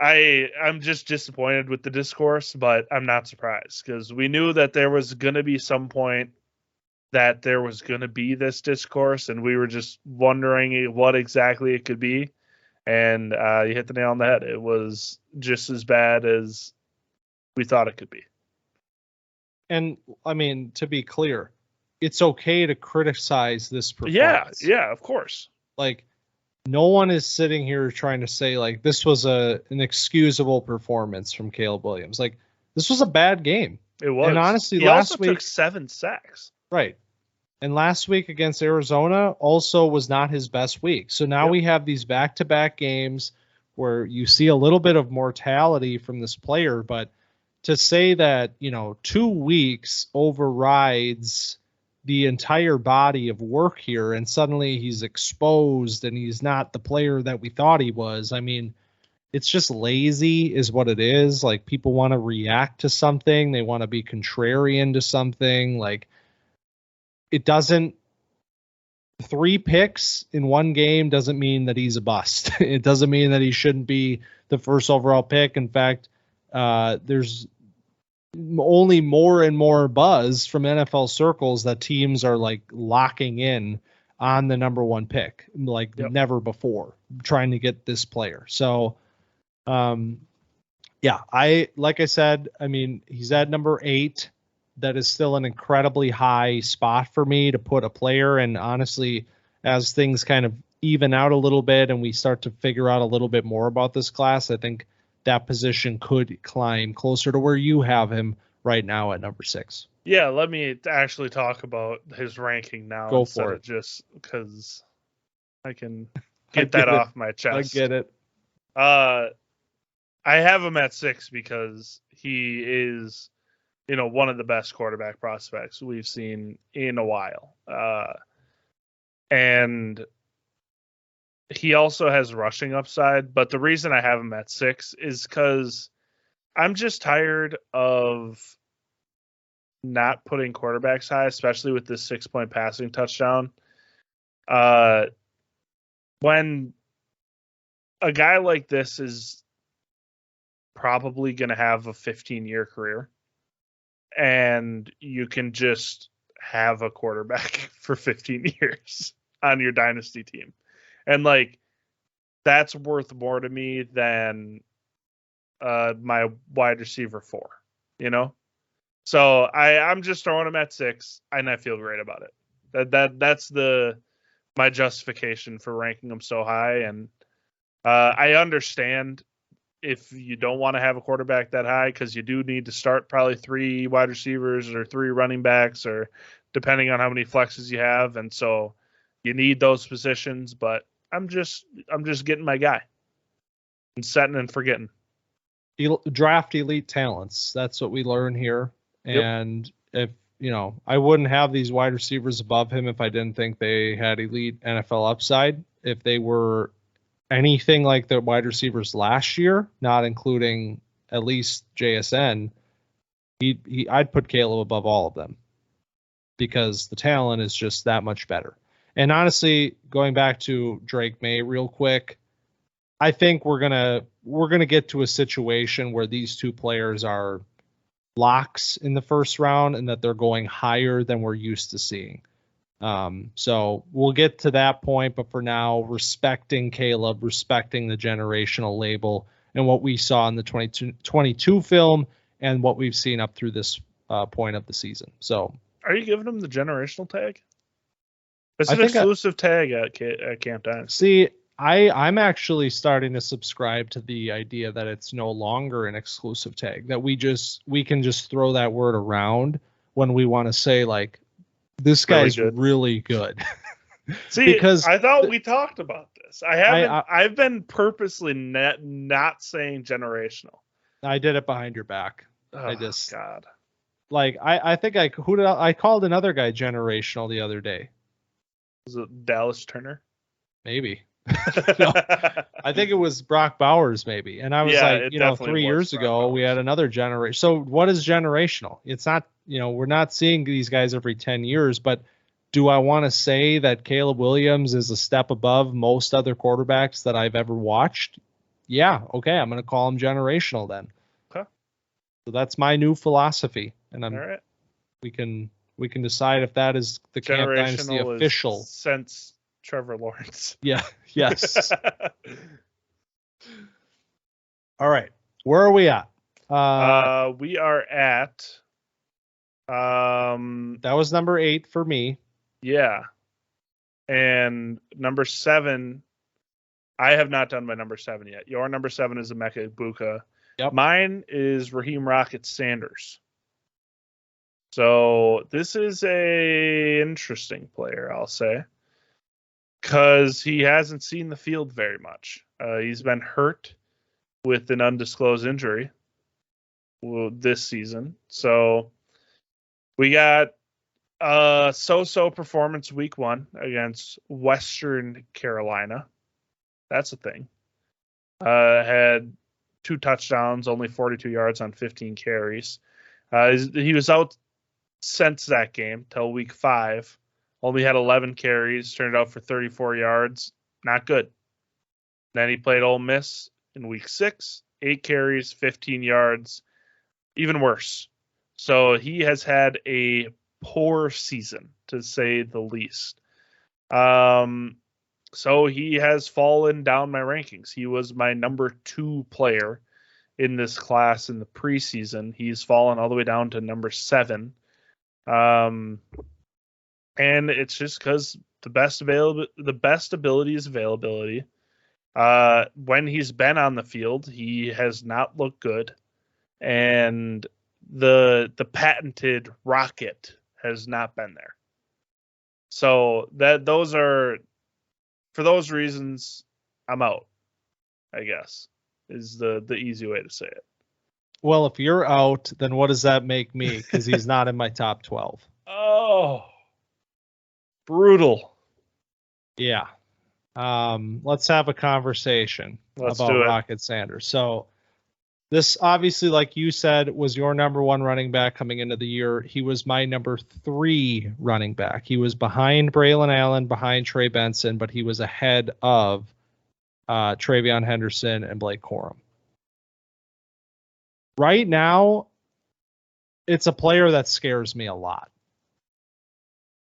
I'm just disappointed with the discourse, but I'm not surprised because we knew that there was going to be some point that there was going to be this discourse, and we were just wondering what exactly it could be. And you hit the nail on the head. It was just as bad as we thought it could be. And I mean, to be clear, it's okay to criticize this performance. Yeah, of course. Like, no one is sitting here trying to say like this was an excusable performance from Caleb Williams. Like, this was a bad game. It was. And honestly, he last also week took 7 sacks. Right. And last week against Arizona also was not his best week. So now we have these back-to-back games where you see a little bit of mortality from this player, but to say that, 2 weeks overrides the entire body of work here and suddenly he's exposed and he's not the player that we thought he was. I mean, it's just lazy is what it is. Like, people want to react to something. They want to be contrarian to something. Like, it doesn't, 3 picks in one game doesn't mean that he's a bust. It doesn't mean that he shouldn't be the first overall pick. In fact, there's only more and more buzz from NFL circles that teams are like locking in on the number 1 pick, like never before, trying to get this player. So, like I said, I mean, he's at number 8. That is still an incredibly high spot for me to put a player. And honestly, as things kind of even out a little bit and we start to figure out a little bit more about this class, I think that position could climb closer to where you have him right now at number 6. Yeah, let me actually talk about his ranking now. Go for it. Just because I can get that off my chest. I get it. I have him at 6 because he is, one of the best quarterback prospects we've seen in a while. And he also has rushing upside, but the reason I have him at 6 is because I'm just tired of not putting quarterbacks high, especially with this 6-point passing touchdown. When a guy like this is probably going to have a 15-year career, and you can just have a quarterback for 15 years on your dynasty team. And like, that's worth more to me than my wide receiver 4, So I'm just throwing him at 6 and I feel great about it. That's my justification for ranking him so high. And I understand if you don't want to have a quarterback that high, because you do need to start probably 3 wide receivers or 3 running backs, or depending on how many flexes you have. And so you need those positions, but I'm just getting my guy and setting and forgetting. Draft elite talents. That's what we learn here. And if, I wouldn't have these wide receivers above him if I didn't think they had elite NFL upside. If they were anything like the wide receivers last year, not including at least JSN, I'd put Caleb above all of them because the talent is just that much better. And honestly, going back to Drake May real quick, I think we're gonna get to a situation where these 2 players are locks in the first round and that they're going higher than we're used to seeing. So we'll get to that point, but for now, respecting Caleb, respecting the generational label and what we saw in the 2022 film and what we've seen up through this point of the season. So, are you giving him the generational tag? It's an exclusive tag at Camp Dynasty. See, I'm actually starting to subscribe to the idea that it's no longer an exclusive tag, that we can just throw that word around when we want to say like, this guy's really good. See, because I thought we talked about this. I've been purposely not saying generational. I did it behind your back. Oh, God. Like, I think I called another guy generational the other day. Was it Dallas Turner? Maybe. No, I think it was Brock Bowers maybe. And I was like, 3 years ago, we had another generation. So what is generational? It's not, we're not seeing these guys every 10 years, but do I want to say that Caleb Williams is a step above most other quarterbacks that I've ever watched? Yeah. Okay. I'm going to call him generational then. Okay. So that's my new philosophy. And all right. We can decide if that is the Camp Dynasty official. Since Trevor Lawrence. Yeah. Yes. All right. Where are we at? We are at. That was number 8 for me. Yeah. And number 7, I have not done my number 7 yet. Your number 7 is Emeka Egbuka. Yep. Mine is Raheem Rocket Sanders. So this is a interesting player, I'll say, because he hasn't seen the field very much. He's been hurt with an undisclosed injury this season. So we got a so-so performance week 1 against Western Carolina. That's a thing. Had 2 touchdowns, only 42 yards on 15 carries. He was out since that game till week 5. Only had 11 carries, turned out for 34 yards. Not good. Then he played Ole Miss in week 6, 8 carries, 15 yards. Even worse. So he has had a poor season, to say the least. So he has fallen down my rankings. He was my number 2 player in this class in the preseason. He's fallen all the way down to number 7. And it's just because the best ability is availability. When he's been on the field, he has not looked good. And the patented rocket has not been there. So for those reasons, I'm out, I guess, is the easy way to say it. Well, if you're out, then what does that make me? Because he's not in my top 12. Oh, brutal. Yeah. Let's have a conversation about Rocket Sanders. So this obviously, like you said, was your number 1 running back coming into the year. He was my number 3 running back. He was behind Braylon Allen, behind Trey Benson, but he was ahead of Travion Henderson and Blake Corum. Right now, it's a player that scares me a lot.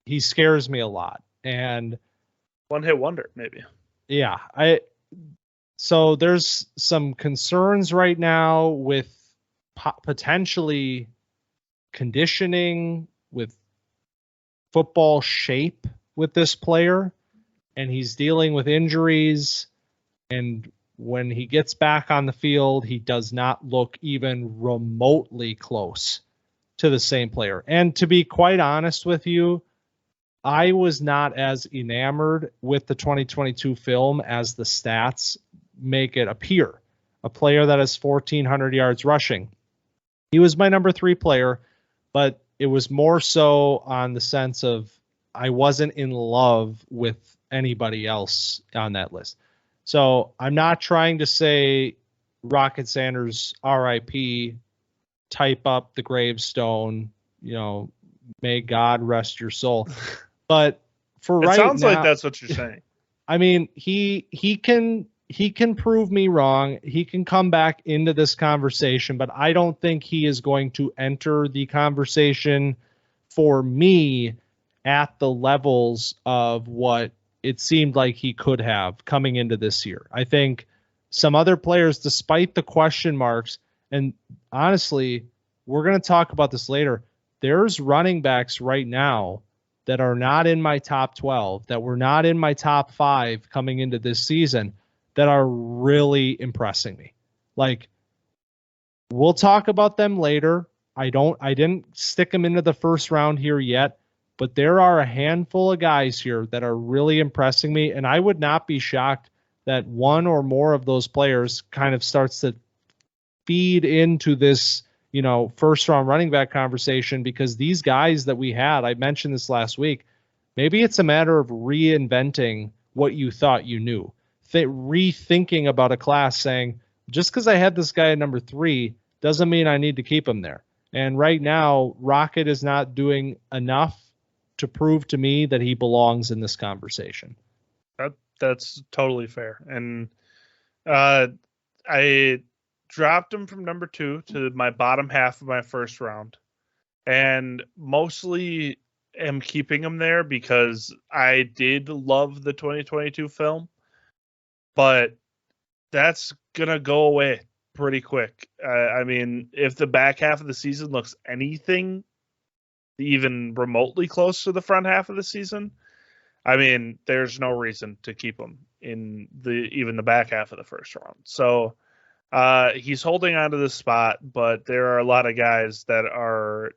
He scares me a lot. And one-hit wonder, maybe. Yeah. So there's some concerns right now with potentially conditioning, with football shape with this player, and he's dealing with injuries. And when he gets back on the field, he does not look even remotely close to the same player. And to be quite honest with you, I was not as enamored with the 2022 film as the stats make it appear. A player that has 1,400 yards rushing. He was my number 3 player, but it was more so on the sense of I wasn't in love with anybody else on that list. So I'm not trying to say Rocket Sanders, RIP, type up the gravestone, may God rest your soul. But for right now, it sounds like that's what you're saying. I mean, he can prove me wrong. He can come back into this conversation, but I don't think he is going to enter the conversation for me at the levels of what it seemed like he could have coming into this year. I think some other players, despite the question marks, and honestly, we're going to talk about this later. There's running backs right now that are not in my top 12, that were not in my top 5 coming into this season, that are really impressing me. Like, we'll talk about them later. I didn't stick them into the first round here yet, but there are a handful of guys here that are really impressing me, and I would not be shocked that one or more of those players kind of starts to feed into this, first round running back conversation, because these guys that we had, I mentioned this last week, maybe it's a matter of reinventing what you thought you knew. rethinking about a class, saying, just because I had this guy at number 3 doesn't mean I need to keep him there. And right now, Rocket is not doing enough to prove to me that he belongs in this conversation. That's totally fair. And I dropped him from number 2 to my bottom half of my first round, and mostly am keeping him there because I did love the 2022 film, but that's gonna go away pretty quick. I mean, if the back half of the season looks anything even remotely close to the front half of the season, I mean, there's no reason to keep him in even the back half of the first round. So he's holding on to the spot, but there are a lot of guys that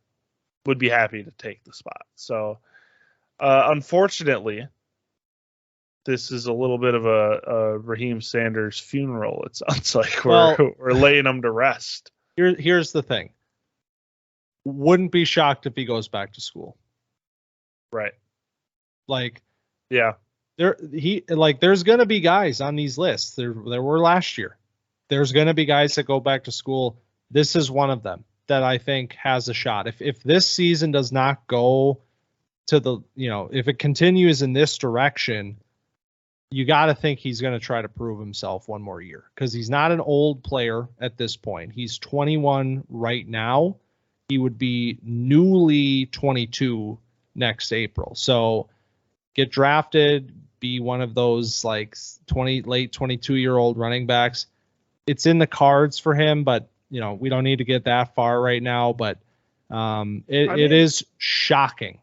would be happy to take the spot. So unfortunately, this is a little bit of a Raheem Sanders funeral. It sounds like we're laying him to rest. Here's the thing. Wouldn't be shocked if he goes back to school. Right. Like, yeah. There's going to be guys on these lists. There were last year. There's going to be guys that go back to school. This is one of them that I think has a shot. If this season does not go to the, if it continues in this direction, you got to think he's going to try to prove himself one more year, because he's not an old player at this point. He's 21 right now. He would be newly 22 next April. So get drafted, be one of those late 22-year-old running backs. It's in the cards for him, but we don't need to get that far right now. But it is shocking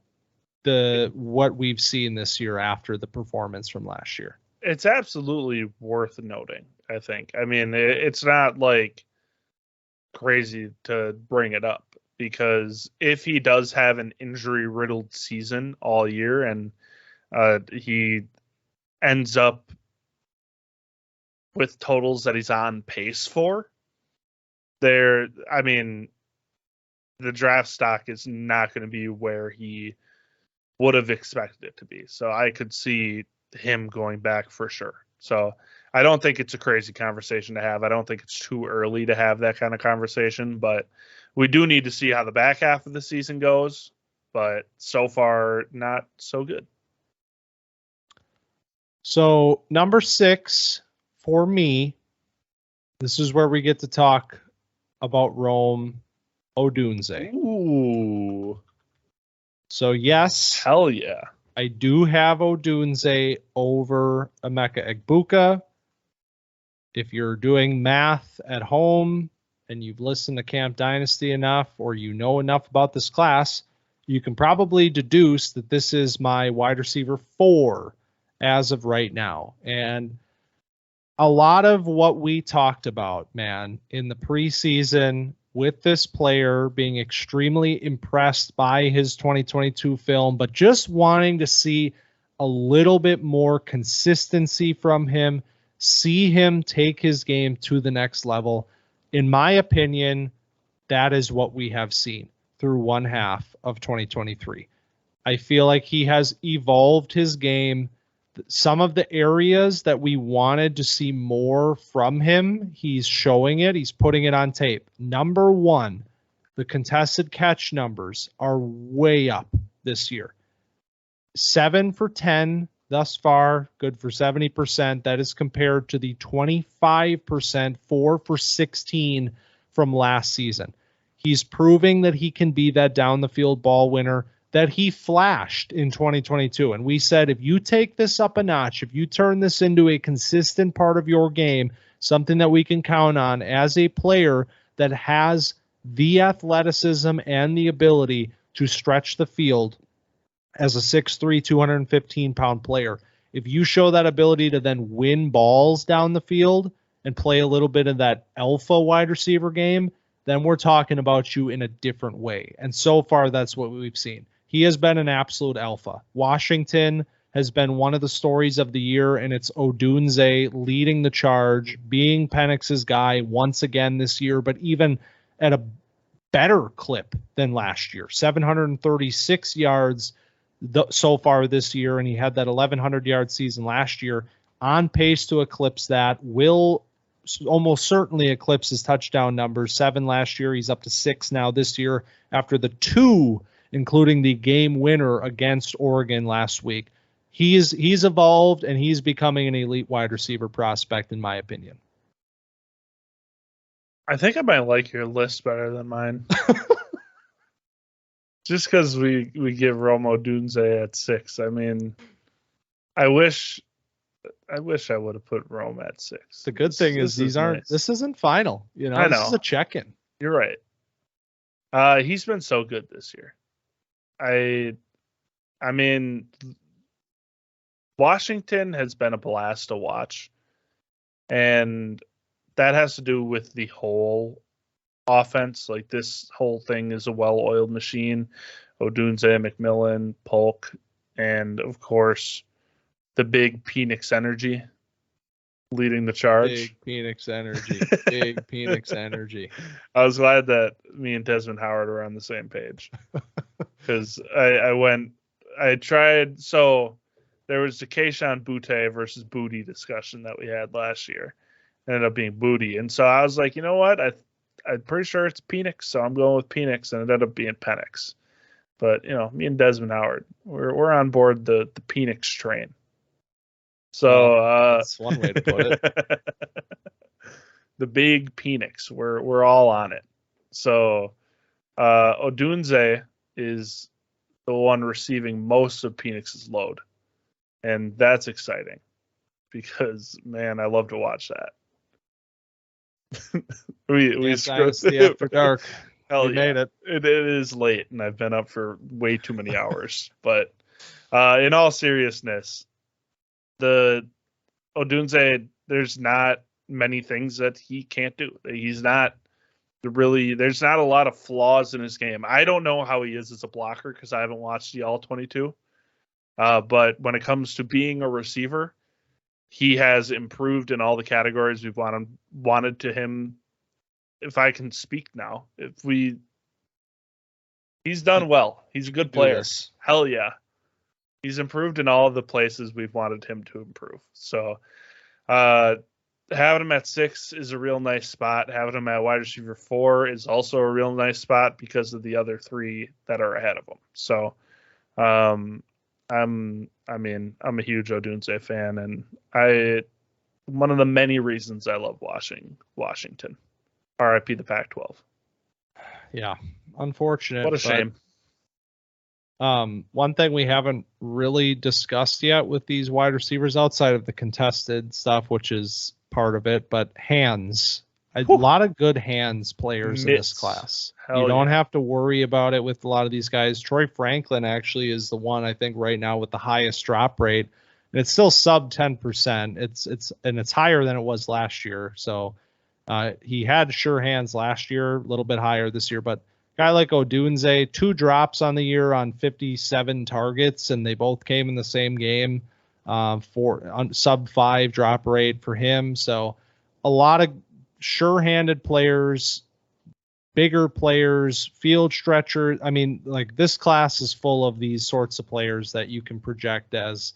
what we've seen this year after the performance from last year. It's absolutely worth noting, I think. I mean, it's not like crazy to bring it up, because if he does have an injury-riddled season all year and he ends up with totals that he's on pace for, the draft stock is not going to be where he would have expected it to be. So I could see him going back for sure. So I don't think it's a crazy conversation to have. I don't think it's too early to have that kind of conversation, but we do need to see how the back half of the season goes. But so far, not so good. So number 6 for me, this is where we get to talk about Rome Odunze. Ooh. So yes. Hell yeah. I do have Odunze over Emeka Egbuka. If you're doing math at home and you've listened to Camp Dynasty enough, or you know enough about this class, you can probably deduce that this is my wide receiver 4 as of right now. And a lot of what we talked about, man, in the preseason with this player being extremely impressed by his 2022 film, but just wanting to see a little bit more consistency from him, see him take his game to the next level. In my opinion, that is what we have seen through one half of 2023. I feel like he has evolved his game. Some of the areas that we wanted to see more from him, he's showing it. He's putting it on tape. Number 1, the contested catch numbers are way up this year. 7 for 10 thus far, good for 70%. That is compared to the 25%, 4 for 16 from last season. He's proving that he can be that down the field ball winner that he flashed in 2022. And we said, if you take this up a notch, if you turn this into a consistent part of your game, something that we can count on as a player that has the athleticism and the ability to stretch the field as a 6'3", 215-pound player, if you show that ability to then win balls down the field and play a little bit of that alpha wide receiver game, then we're talking about you in a different way. And so far, that's what we've seen. He has been an absolute alpha. Washington has been one of the stories of the year, and it's Odunze leading the charge, being Penix's guy once again this year, but even at a better clip than last year. 736 yards so far this year, and he had that 1,100-yard season last year. on pace to eclipse that, will almost certainly eclipse his touchdown numbers. 7 last year. He's up to 6 now this year after the 2, including the game winner against Oregon last week. He's evolved, and he's becoming an elite wide receiver prospect, in my opinion. I think I might like your list better than mine. Just because we give Rome Odunze at 6. I mean, I wish I would have put Rome at 6. The good thing is this isn't final. You know, I know. This is a check-in. You're right. He's been so good this year. I mean, Washington has been a blast to watch, and that has to do with the whole offense. Like, this whole thing is a well-oiled machine. Odunze, McMillan, Polk, and of course the big Penix energy leading the charge. Big Penix energy. Big Penix energy. I was glad that me and Desmond Howard were on the same page, because I tried. So there was the Keyshawn Butte versus Booty discussion that we had last year. It ended up being Booty, and so I was like, you know what? I'm pretty sure it's Penix, so I'm going with Penix, and it ended up being Penix. But me and Desmond Howard, we're on board the Penix train. So that's one way to put it. The big Penix, we're all on it. So Odunze is the one receiving most of Penix's load, and that's exciting because, man, I love to watch that. we Dynasty after dark. Hell we yeah. made it. It is late, and I've been up for way too many hours. But in all seriousness, the Odunze, there's not many things that he can't do. He's not really, there's not a lot of flaws in his game. I don't know how he is as a blocker because I haven't watched the All 22. But when it comes to being a receiver, he has improved in all the categories we've wanted to him. If I can speak now, he's done well. He's a good player. Hell yeah. He's improved in all of the places we've wanted him to improve. So having him at 6 is a real nice spot. Having him at wide receiver 4 is also a real nice spot because of the other 3 that are ahead of him. So I'm a huge Odunze fan, and one of the many reasons I love watching Washington. RIP the Pac-12. Yeah, unfortunate. What a shame. One thing we haven't really discussed yet with these wide receivers outside of the contested stuff, which is part of it, but hands. A lot of good hands players in this class. You don't have to worry about it with a lot of these guys. Troy Franklin actually is the one, I think, right now with the highest drop rate, and it's still sub 10%. It's higher than it was last year. So he had sure hands last year, a little bit higher this year, but guy like Odunze, 2 drops on the year on 57 targets, and they both came in the same game for sub 5 drop rate for him. So a lot of sure-handed players, bigger players, field stretchers. I mean, like, this class is full of these sorts of players that you can project as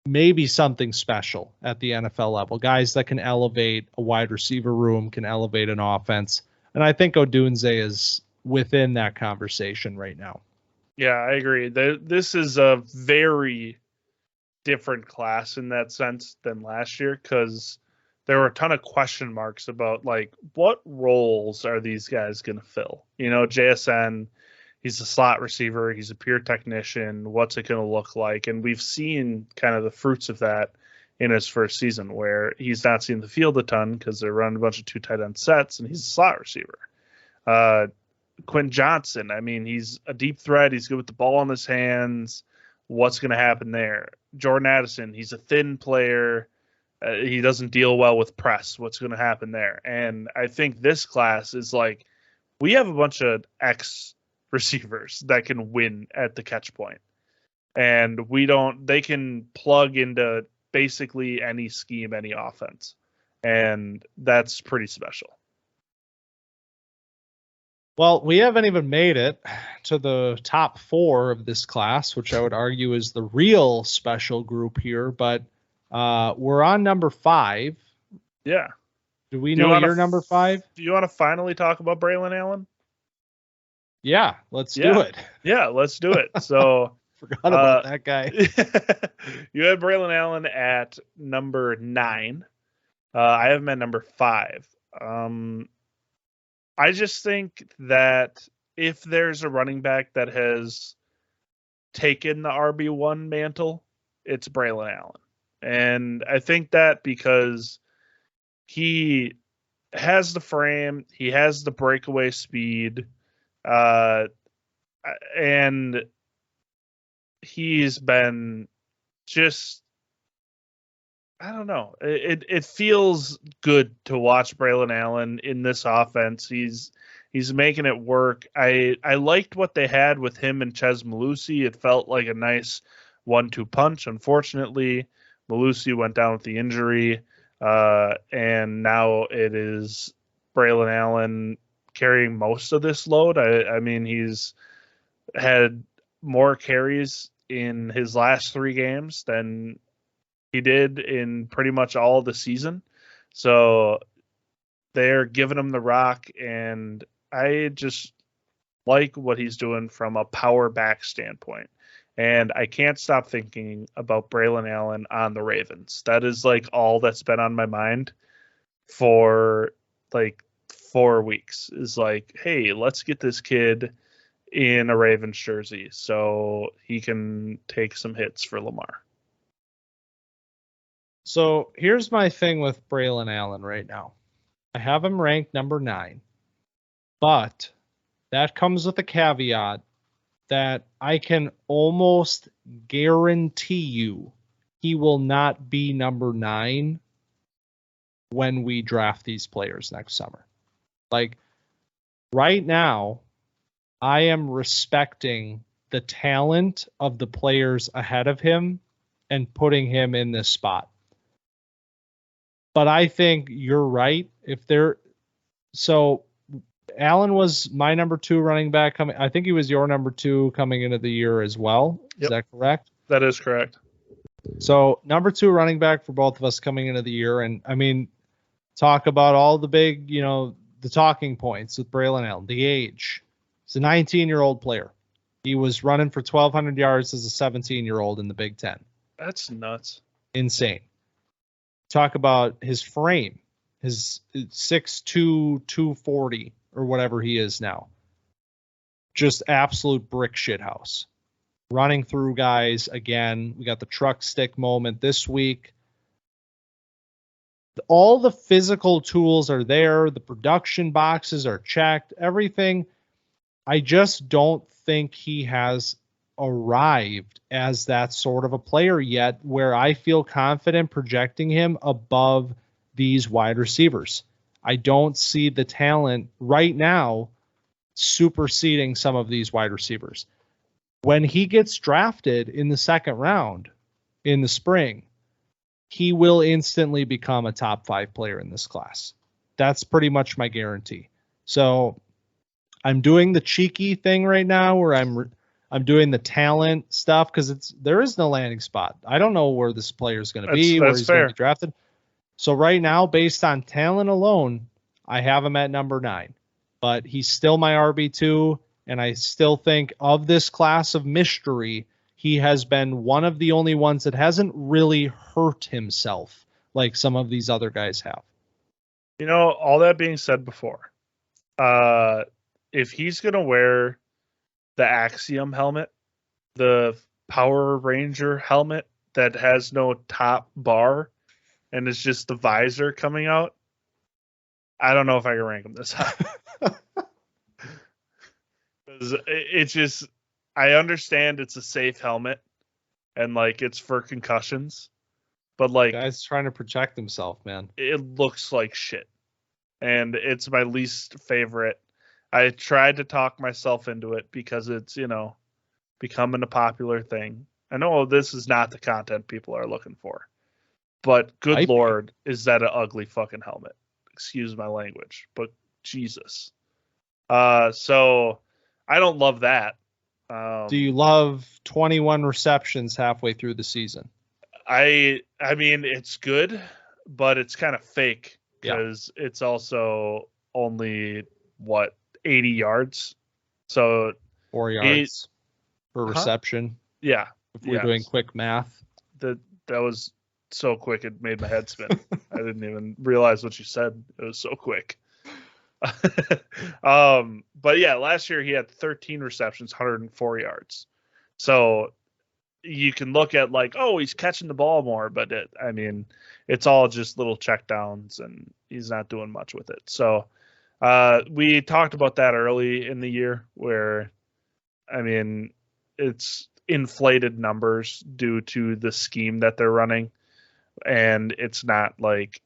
maybe something special at the NFL level. Guys that can elevate a wide receiver room, can elevate an offense. And I think Odunze is within that conversation right now. Yeah, I agree. This is a very different class in that sense than last year, because there were a ton of question marks about, like, what roles are these guys going to fill? JSN, he's a slot receiver. He's a pure technician. What's it going to look like? And we've seen kind of the fruits of that in his first season, where he's not seen the field a ton because they're running a bunch of 2 tight end sets, and he's a slot receiver. Quentin Johnson, I mean, he's a deep threat. He's good with the ball in his hands. What's going to happen there? Jordan Addison, he's a thin player. He doesn't deal well with press. What's going to happen there? And I think this class is like, we have a bunch of X receivers that can win at the catch point. And they can plug into basically any scheme, any offense. And that's pretty special. Well, we haven't even made it to the top 4 of this class, which I would argue is the real special group here. But We're on number 5. Yeah. Do we know your number 5? Do you want to finally talk about Braylon Allen? Yeah, let's do it. Yeah, let's do it. So forgot about that guy. You had Braylon Allen at number 9. I have him at number 5. I just think that if there's a running back that has taken the RB1 mantle, it's Braylon Allen. And I think that because he has the frame, he has the breakaway speed, and he's been just, I don't know. It feels good to watch Braylon Allen in this offense. He's making it work. I liked what they had with him and Ches Malusi. It felt like a nice 1-2 punch. Unfortunately, Malusi went down with the injury, and now it is Braylon Allen carrying most of this load. I mean, he's had more carries in his last 3 games than he did in pretty much all the season. So they're giving him the rock, and I just like what he's doing from a power back standpoint. And I can't stop thinking about Braylon Allen on the Ravens. That is like all that's been on my mind for like 4 weeks, is like, hey, let's get this kid in a Ravens jersey so he can take some hits for Lamar. So here's my thing with Braylon Allen right now. I have him ranked number 9, but that comes with a caveat that I can almost guarantee you he will not be number 9 when we draft these players next summer. Like right now, I am respecting the talent of the players ahead of him and putting him in this spot. But I think you're right. So Allen was my number 2 running back coming. I think he was your number 2 coming into the year as well. Is Yep. that correct? That is correct. So number 2 running back for both of us coming into the year. And I mean, talk about all the big, the talking points with Braylon Allen, the age. He's a 19-year-old player. He was running for 1,200 yards as a 17-year-old in the Big Ten. That's nuts. Insane. Talk about his frame, his 6'2", 240 or whatever he is now. Just absolute brick shit house. Running through guys again. We got the truck stick moment this week. All the physical tools are there. The production boxes are checked. Everything. I just don't think he has arrived as that sort of a player yet where I feel confident projecting him above these wide receivers. I don't see the talent right now superseding some of these wide receivers. When he gets drafted in the 2nd round in the spring, he will instantly become a top 5 player in this class. That's pretty much my guarantee. So I'm doing the cheeky thing right now where I'm doing the talent stuff because there is no landing spot. I don't know where this player is going to be, where he's going to be drafted. So right now, based on talent alone, I have him at number 9. But he's still my RB2, and I still think of this class of mystery, he has been one of the only ones that hasn't really hurt himself like some of these other guys have. All that being said before, if he's going to wear the Axiom helmet, the Power Ranger helmet that has no top bar and it's just the visor coming out, I don't know if I can rank him this high. It's just, I understand it's a safe helmet and like it's for concussions, but like the guy's trying to protect himself, man. It looks like shit. And it's my least favorite. I tried to talk myself into it because it's, becoming a popular thing. I know this is not the content people are looking for, but good Lord, is that an ugly fucking helmet? Excuse my language, but Jesus. So I don't love that. Do you love 21 receptions halfway through the season? I mean, it's good, but it's kind of fake because it's also only 80 yards. So 4 yards per reception. Yeah. If we're doing quick math. That was so quick it made my head spin. I didn't even realize what you said. It was so quick. But yeah, last year he had 13 receptions, 104 yards. So you can look at like, oh, he's catching the ball more, but it's all just little checkdowns and he's not doing much with it. So we talked about that early in the year where, it's inflated numbers due to the scheme that they're running, and it's not like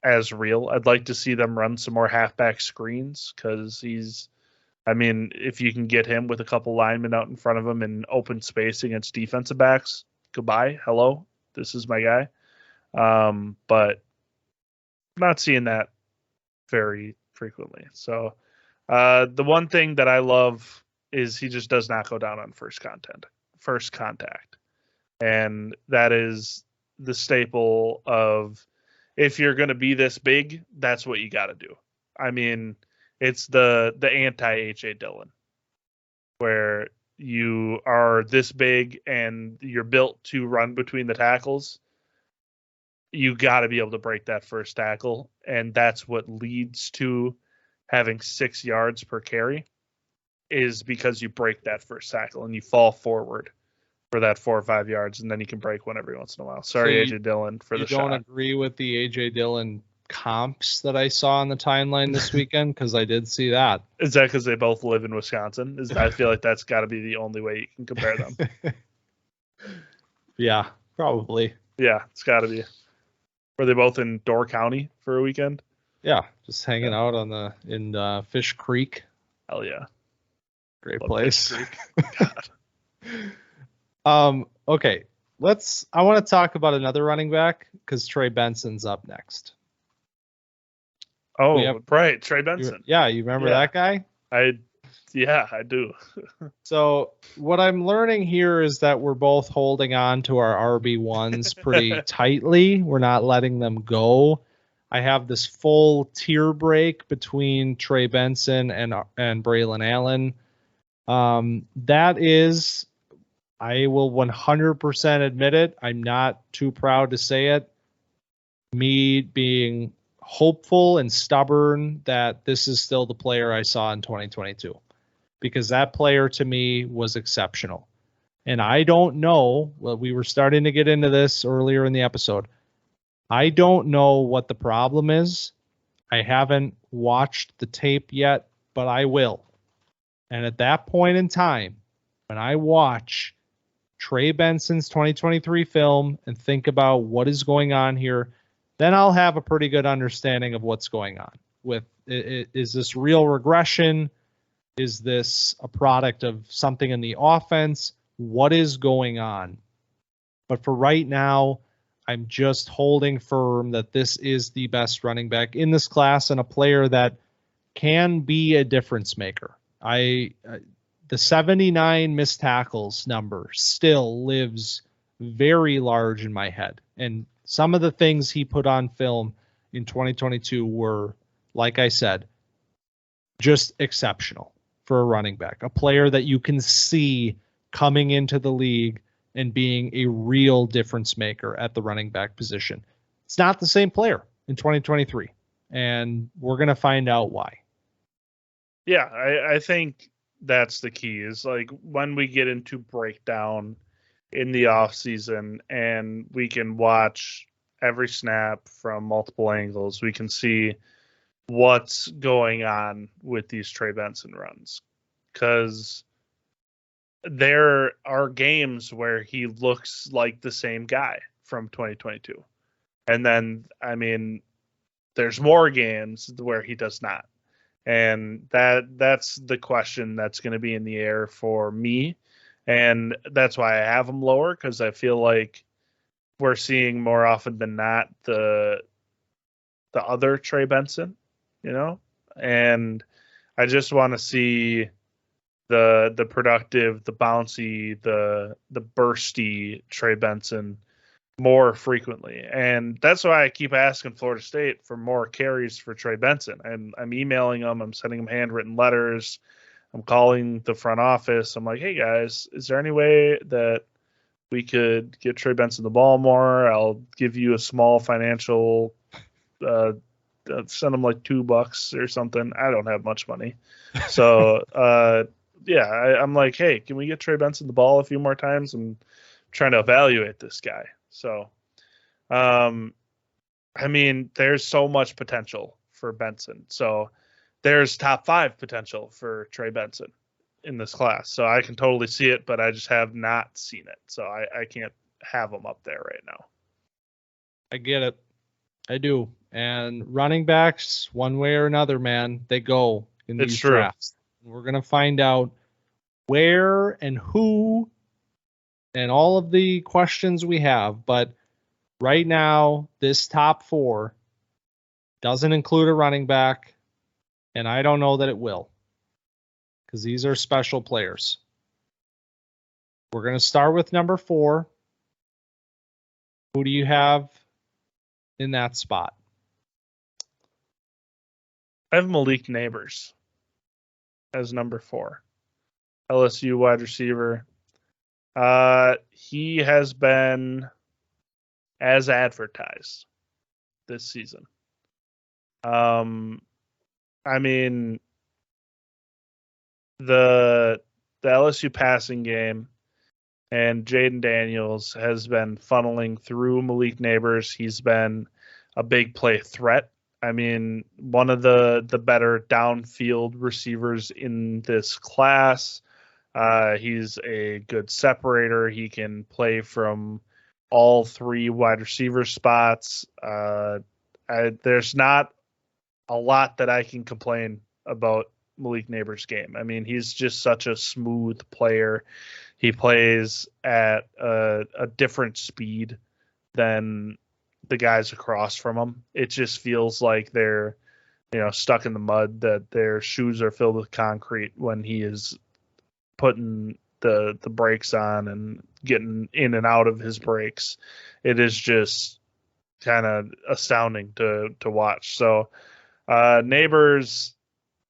as real. I'd like to see them run some more halfback screens because if you can get him with a couple linemen out in front of him in open space against defensive backs, goodbye, hello, this is my guy. But not seeing that very frequently. So the one thing that I love is he just does not go down on first contact. And that is the staple of, if you're going to be this big, that's what you got to do. It's the anti AJ Dillon, where you are this big and you're built to run between the tackles. You got to be able to break that first tackle. And that's what leads to having 6 yards per carry, is because you break that first tackle and you fall forward for that 4 or 5 yards, and then you can break one every once in a while. Sorry, AJ Dillon, for the shot. You don't agree with the AJ Dillon comps that I saw on the timeline this weekend? Because I did see that. Is that because they both live in Wisconsin? I feel like that's got to be the only way you can compare them. Yeah, probably. Yeah, it's got to be. Were they both in Door County for a weekend? Yeah, just hanging out in Fish Creek. Hell yeah. Great place. Okay, I want to talk about another running back because Trey Benson's up next. Oh, right, Trey Benson. You remember that guy? I do. So what I'm learning here is that we're both holding on to our RB1s pretty tightly. We're not letting them go. I have this full tier break between Trey Benson and Braylon Allen. That is, I will 100% admit it. I'm not too proud to say it. Me being hopeful and stubborn that this is still the player I saw in 2022, because that player to me was exceptional. And I don't know, we were starting to get into this earlier in the episode. I don't know what the problem is. I haven't watched the tape yet, but I will. And at that point in time, when I watch Trey Benson's 2023 film and think about what is going on here, then I'll have a pretty good understanding of what's going on. Is this real regression? Is this a product of something in the offense? What is going on? But for right now, I'm just holding firm that this is the best running back in this class and a player that can be a difference maker. The 79 missed tackles number still lives very large in my head. And some of the things he put on film in 2022 were, like I said, just exceptional for a running back, a player that you can see coming into the league and being a real difference maker at the running back position. It's not the same player in 2023, and we're going to find out why. Yeah, I think that's the key, is like when we get into breakdown in the off season and we can watch every snap from multiple angles, we can see what's going on with these Trey Benson runs. Because there are games where he looks like the same guy from 2022. And then, there's more games where he does not. And that's the question that's going to be in the air for me. And that's why I have him lower, because I feel like we're seeing more often than not the other Trey Benson, and I just want to see the productive, the bouncy, the bursty Trey Benson more frequently. And that's why I keep asking Florida State for more carries for Trey Benson. I'm emailing them. I'm sending them handwritten letters. I'm calling the front office. I'm like, hey, guys, is there any way that we could get Trey Benson the ball more? I'll give you a small financial send him like $2 or something. I don't have much money. So, I'm like, hey, can we get Trey Benson the ball a few more times? I'm trying to evaluate this guy. So, there's so much potential for Benson. So there's top 5 potential for Trey Benson in this class. So I can totally see it, but I just have not seen it. So I can't have him up there right now. I get it. I do. And running backs, one way or another, man, they go in these drafts. We're going to find out where and who and all of the questions we have. But right now, this top 4 doesn't include a running back, and I don't know that it will, because these are special players. We're going to start with number 4. Who do you have in that spot? I have Malik Neighbors as number 4. LSU wide receiver. He has been as advertised this season. The LSU passing game and Jaden Daniels has been funneling through Malik Neighbors. He's been a big play threat. One of the better downfield receivers in this class. He's a good separator. He can play from all 3 wide receiver spots. There's not a lot that I can complain about Malik Neighbors' game. He's just such a smooth player. He plays at a different speed than the guys across from him. It just feels like they're, stuck in the mud, that their shoes are filled with concrete when he is putting the brakes on and getting in and out of his brakes. It is just kind of astounding to watch. So Neighbors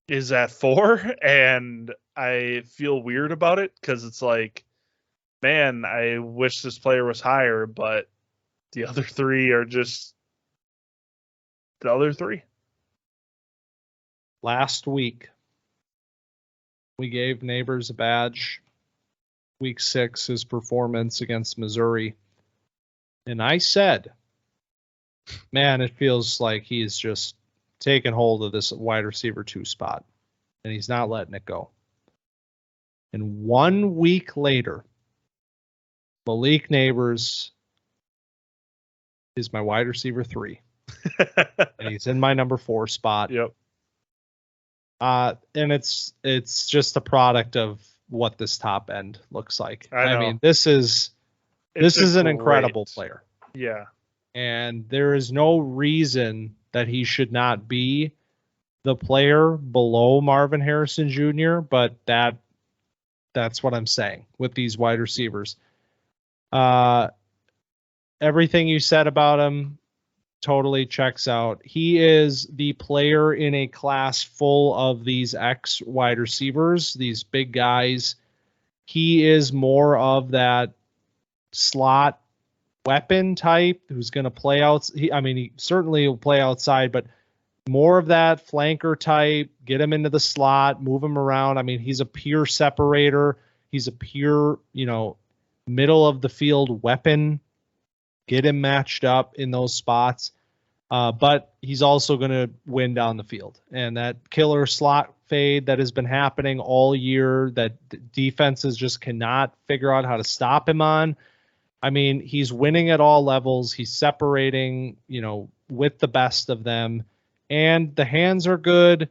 is at 4, and I feel weird about it because it's like, man, I wish this player was higher, but the other 3 are just the other 3. Last week, we gave Neighbors a badge. Week 6, his performance against Missouri. And I said, man, it feels like he's just taken hold of this wide receiver 2 spot, and he's not letting it go. And 1 week later, Malik Neighbors is my wide receiver 3. And he's in my number 4 spot. Yep. And it's just a product of what this top end looks like. I this is an incredible player. Yeah. And there is no reason that he should not be the player below Marvin Harrison Jr., but that's what I'm saying with these wide receivers. Everything you said about him totally checks out. He is the player in a class full of these X wide receivers, these big guys. He is more of that slot weapon type who's going to play out. He certainly will play outside, but more of that flanker type, get him into the slot, move him around. He's a pure separator. He's a pure, middle of the field weapon. Get him matched up in those spots. But he's also going to win down the field. And that killer slot fade that has been happening all year that defenses just cannot figure out how to stop him on. He's winning at all levels. He's separating, with the best of them. And the hands are good.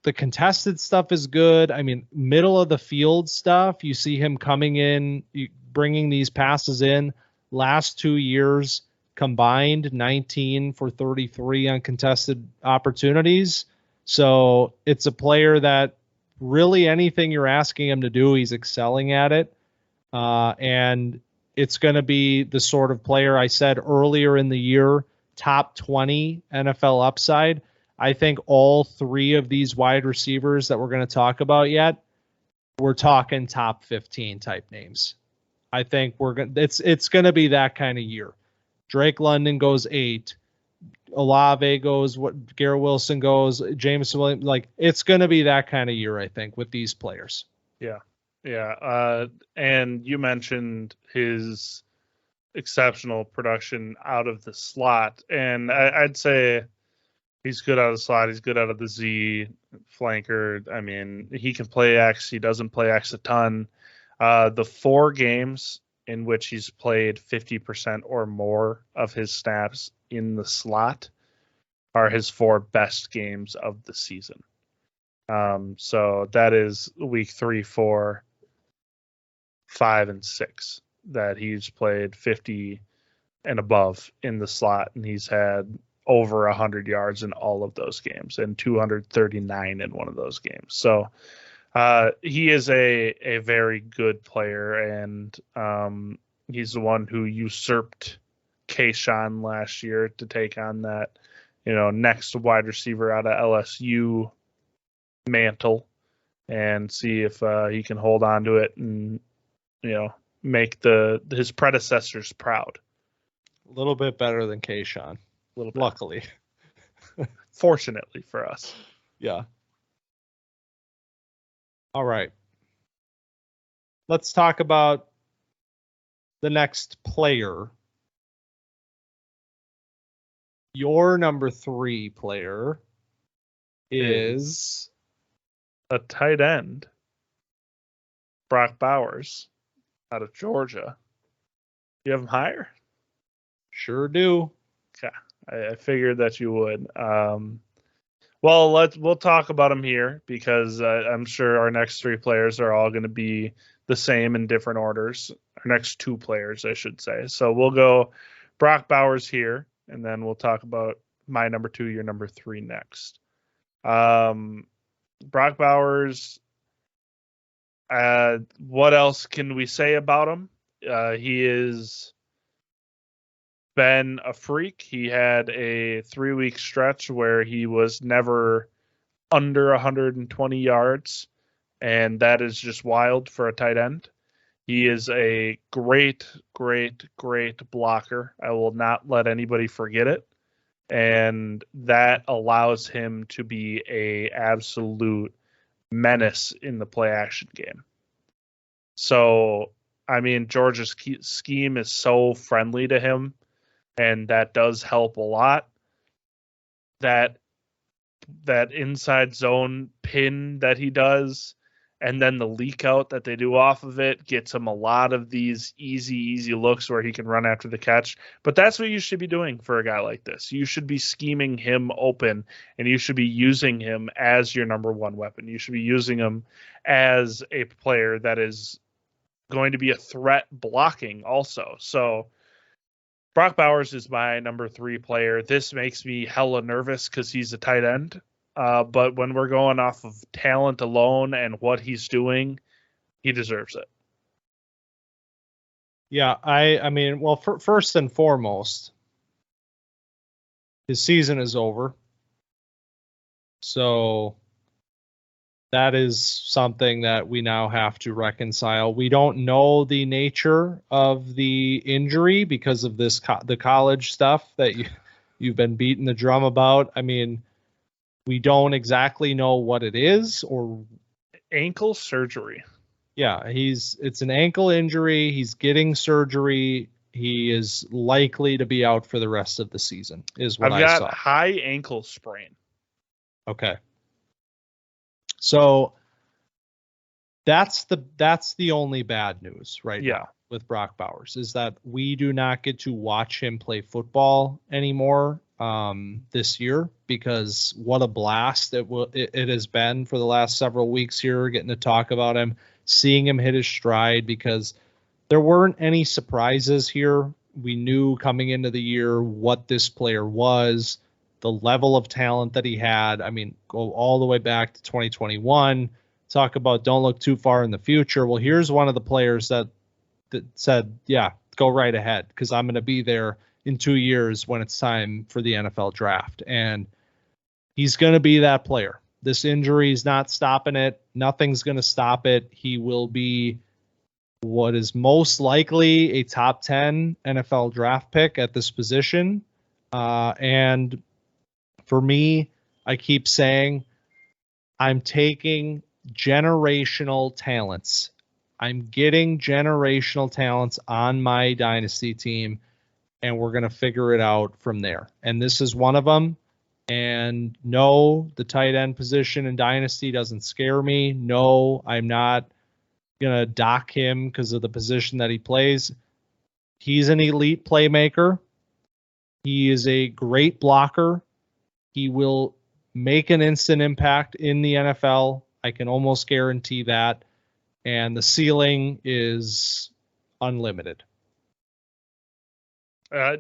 The contested stuff is good. Middle of the field stuff, you see him coming in, bringing these passes in. Last 2 years combined, 19 for 33 uncontested opportunities. So it's a player that really anything you're asking him to do, he's excelling at it. And it's going to be the sort of player I said earlier in the year, top 20 NFL upside. I think all three of these wide receivers that we're going to talk about yet, we're talking top 15 type names. I think it's going to be that kind of year. Drake London goes 8. Olave goes, Garrett Wilson goes, Jameson Williams. Like, it's going to be that kind of year, I think, with these players. Yeah. Yeah. And you mentioned his exceptional production out of the slot. And I'd say he's good out of the slot. He's good out of the Z flanker. I mean, he can play X. He doesn't play X a ton. The 4 games in which he's played 50% or more of his snaps in the slot are his 4 best games of the season. So that is week 3, 4, 5, and 6 that he's played 50 and above in the slot, and he's had over 100 yards in all of those games and 239 in one of those games. So he is a very good player, and he's the one who usurped Kayshawn last year to take on that, next wide receiver out of LSU mantle, and see if he can hold on to it and make his predecessors proud. A little bit better than Kayshawn. Luckily. Fortunately for us. Yeah. All right. Let's talk about the next player. Your number 3 player is a tight end, Brock Bowers, out of Georgia. You have him higher? Sure do. Okay. I figured that you would. Well, we'll talk about him here because I'm sure our next 3 players are all going to be the same in different orders. Our next 2 players, I should say. So we'll go Brock Bowers here, and then we'll talk about my number 2, your number 3 next. Brock Bowers, what else can we say about him? He is been a freak. He had a 3-week stretch where he was never under 120 yards, and that is just wild for a tight end. He is a great, great, great blocker. I will not let anybody forget it, and that allows him to be a absolute menace in the play action game. So, I mean, Georgia's scheme is so friendly to him, and that does help a lot. That inside zone pin that he does, and then the leak out that they do off of it, gets him a lot of these easy looks where he can run after the catch. But that's what you should be doing for a guy like this. You should be scheming him open, and you should be using him as your number 1 weapon. You should be using him as a player that is going to be a threat blocking also. So Brock Bowers is my number 3 player. This makes me hella nervous because he's a tight end. But when we're going off of talent alone and what he's doing, he deserves it. Yeah, I mean, well, first and foremost, his season is over. So that is something that we now have to reconcile. We don't know the nature of the injury because of this the college stuff that you've been beating the drum about. I mean, we don't exactly know what it is. Or ankle surgery. Yeah, it's an ankle injury. He's getting surgery. He is likely to be out for the rest of the season, is what I saw. I've got high ankle sprain. Okay. So that's the only bad news right now with Brock Bowers, is that we do not get to watch him play football anymore this year, because what a blast it has been for the last several weeks here, getting to talk about him, seeing him hit his stride, because there weren't any surprises here. We knew coming into the year what this player was, the level of talent that he had. I mean, go all the way back to 2021, talk about don't look too far in the future. Well, here's one of the players that said, yeah, go right ahead, because I'm going to be there in 2 years when it's time for the NFL draft. And he's going to be that player. This injury is not stopping it. Nothing's going to stop it. He will be what is most likely a top 10 NFL draft pick at this position. And for me, I keep saying I'm taking generational talents. I'm getting generational talents on my dynasty team, and we're going to figure it out from there. And this is one of them. And no, the tight end position in dynasty doesn't scare me. No, I'm not going to dock him because of the position that he plays. He's an elite playmaker. He is a great blocker. He will make an instant impact in the NFL. I can almost guarantee that. And the ceiling is unlimited.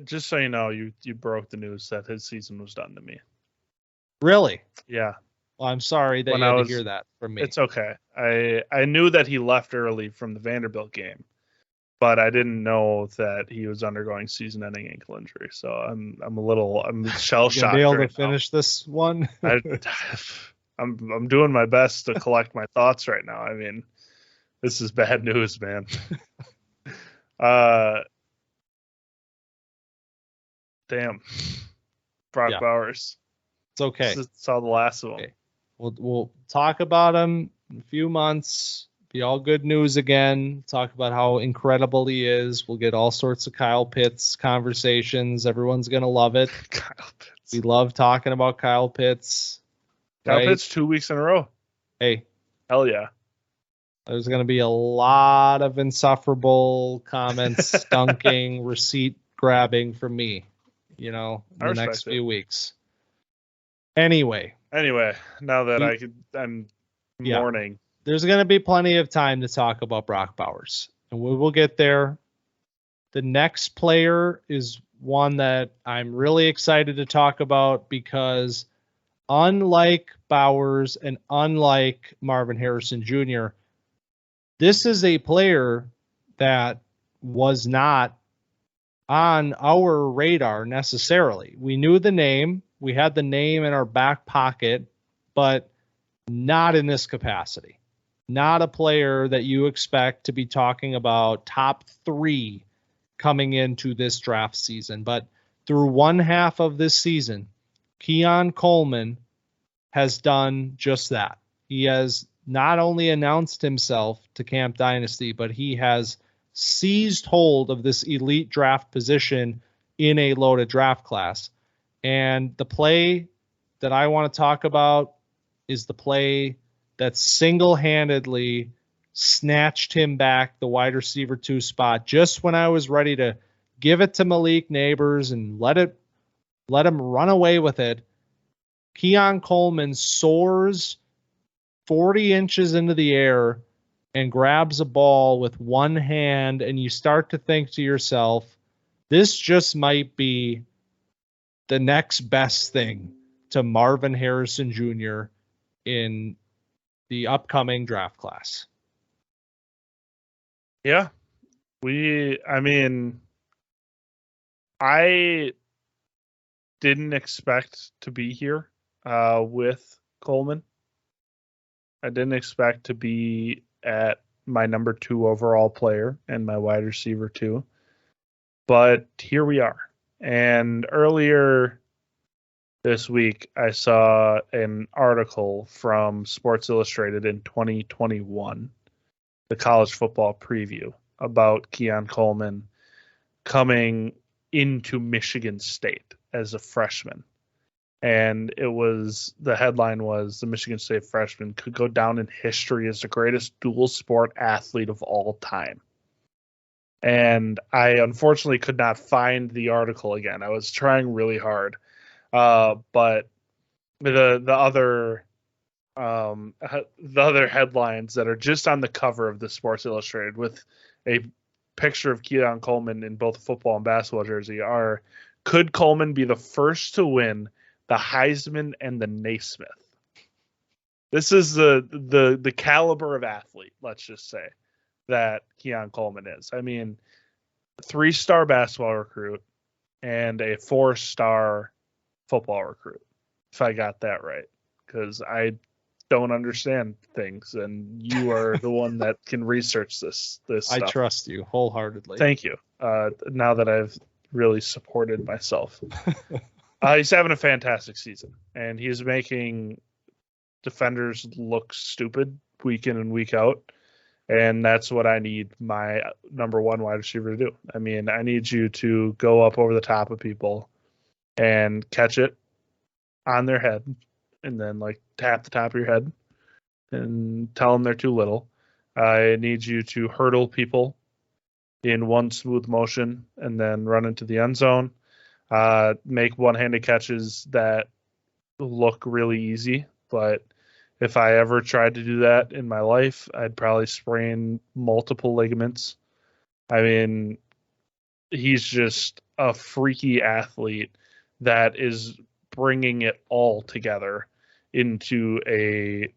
Just so you know, you broke the news that his season was done to me. Really? Yeah. Well, I'm sorry that you had to hear that from me. It's okay. I knew that he left early from the Vanderbilt game, but I didn't know that he was undergoing season-ending ankle injury. So I'm shell shocked. Be able to finish this one. I'm doing my best to collect my thoughts right now. I mean, this is bad news, man. Damn. Brock Bowers. It's okay. Saw the last of them. Okay. We'll talk about him in a few months. Be all good news again. Talk about how incredible he is. We'll get all sorts of Kyle Pitts conversations. Everyone's gonna love it. Kyle Pitts. We love talking about Kyle Pitts. Kyle Pitts 2 weeks in a row. Hey. Hell yeah. There's gonna be a lot of insufferable comments, stunking, receipt grabbing from me, in the next few weeks. Anyway, now that I'm mourning. There's going to be plenty of time to talk about Brock Bowers, and we will get there. The next player is one that I'm really excited to talk about because unlike Bowers and unlike Marvin Harrison Jr., this is a player that was not on our radar necessarily. We knew the name. We had the name in our back pocket, but not in this capacity. Not a player that you expect to be talking about top 3 coming into this draft season. But through one half of this season, Keon Coleman has done just that. He has not only announced himself to Camp Dynasty, but he has seized hold of this elite draft position in a loaded draft class. And the play that I want to talk about is the play that single-handedly snatched him back the wide receiver 2 spot just when I was ready to give it to Malik Neighbors and let him run away with it. Keon Coleman soars 40 inches into the air and grabs a ball with one hand, and you start to think to yourself, this just might be the next best thing to Marvin Harrison Jr. in the upcoming draft class. Yeah. I didn't expect to be here with Coleman. I didn't expect to be at my number 2 overall player and my wide receiver 2. But here we are. And earlier this week, I saw an article from Sports Illustrated in 2021, the college football preview, about Keon Coleman coming into Michigan State as a freshman. And the headline was, the Michigan State freshman could go down in history as the greatest dual sport athlete of all time. And I unfortunately could not find the article again. I was trying really hard. But the other headlines that are just on the cover of the Sports Illustrated with a picture of Keon Coleman in both football and basketball jersey are, could Coleman be the first to win the Heisman and the Naismith? This is the caliber of athlete, let's just say, that Keon Coleman is. I mean, 3-star basketball recruit and a 4-star football recruit, if I got that right, because I don't understand things, and you are the one that can research this stuff. I trust you wholeheartedly. Thank you. Now that I've really supported myself. He's having a fantastic season, and he's making defenders look stupid week in and week out. And that's what I need my number one wide receiver to do. I mean, I need you to go up over the top of people and catch it on their head, and then like tap the top of your head and tell them they're too little. I need you to hurdle people in one smooth motion and then run into the end zone. Make one-handed catches that look really easy, but if I ever tried to do that in my life, I'd probably sprain multiple ligaments. I mean, he's just a freaky athlete that is bringing it all together into a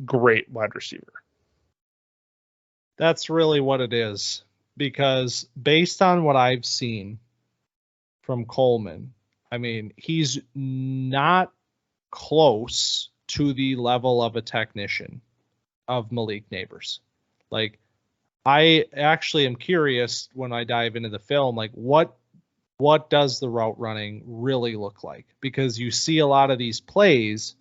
great wide receiver. That's really what it is, because based on what I've seen from Coleman, I mean, he's not close to the level of a technician of Malik Neighbors. Like, I actually am curious when I dive into the film, like what does the route running really look like? Because you see a lot of these plays,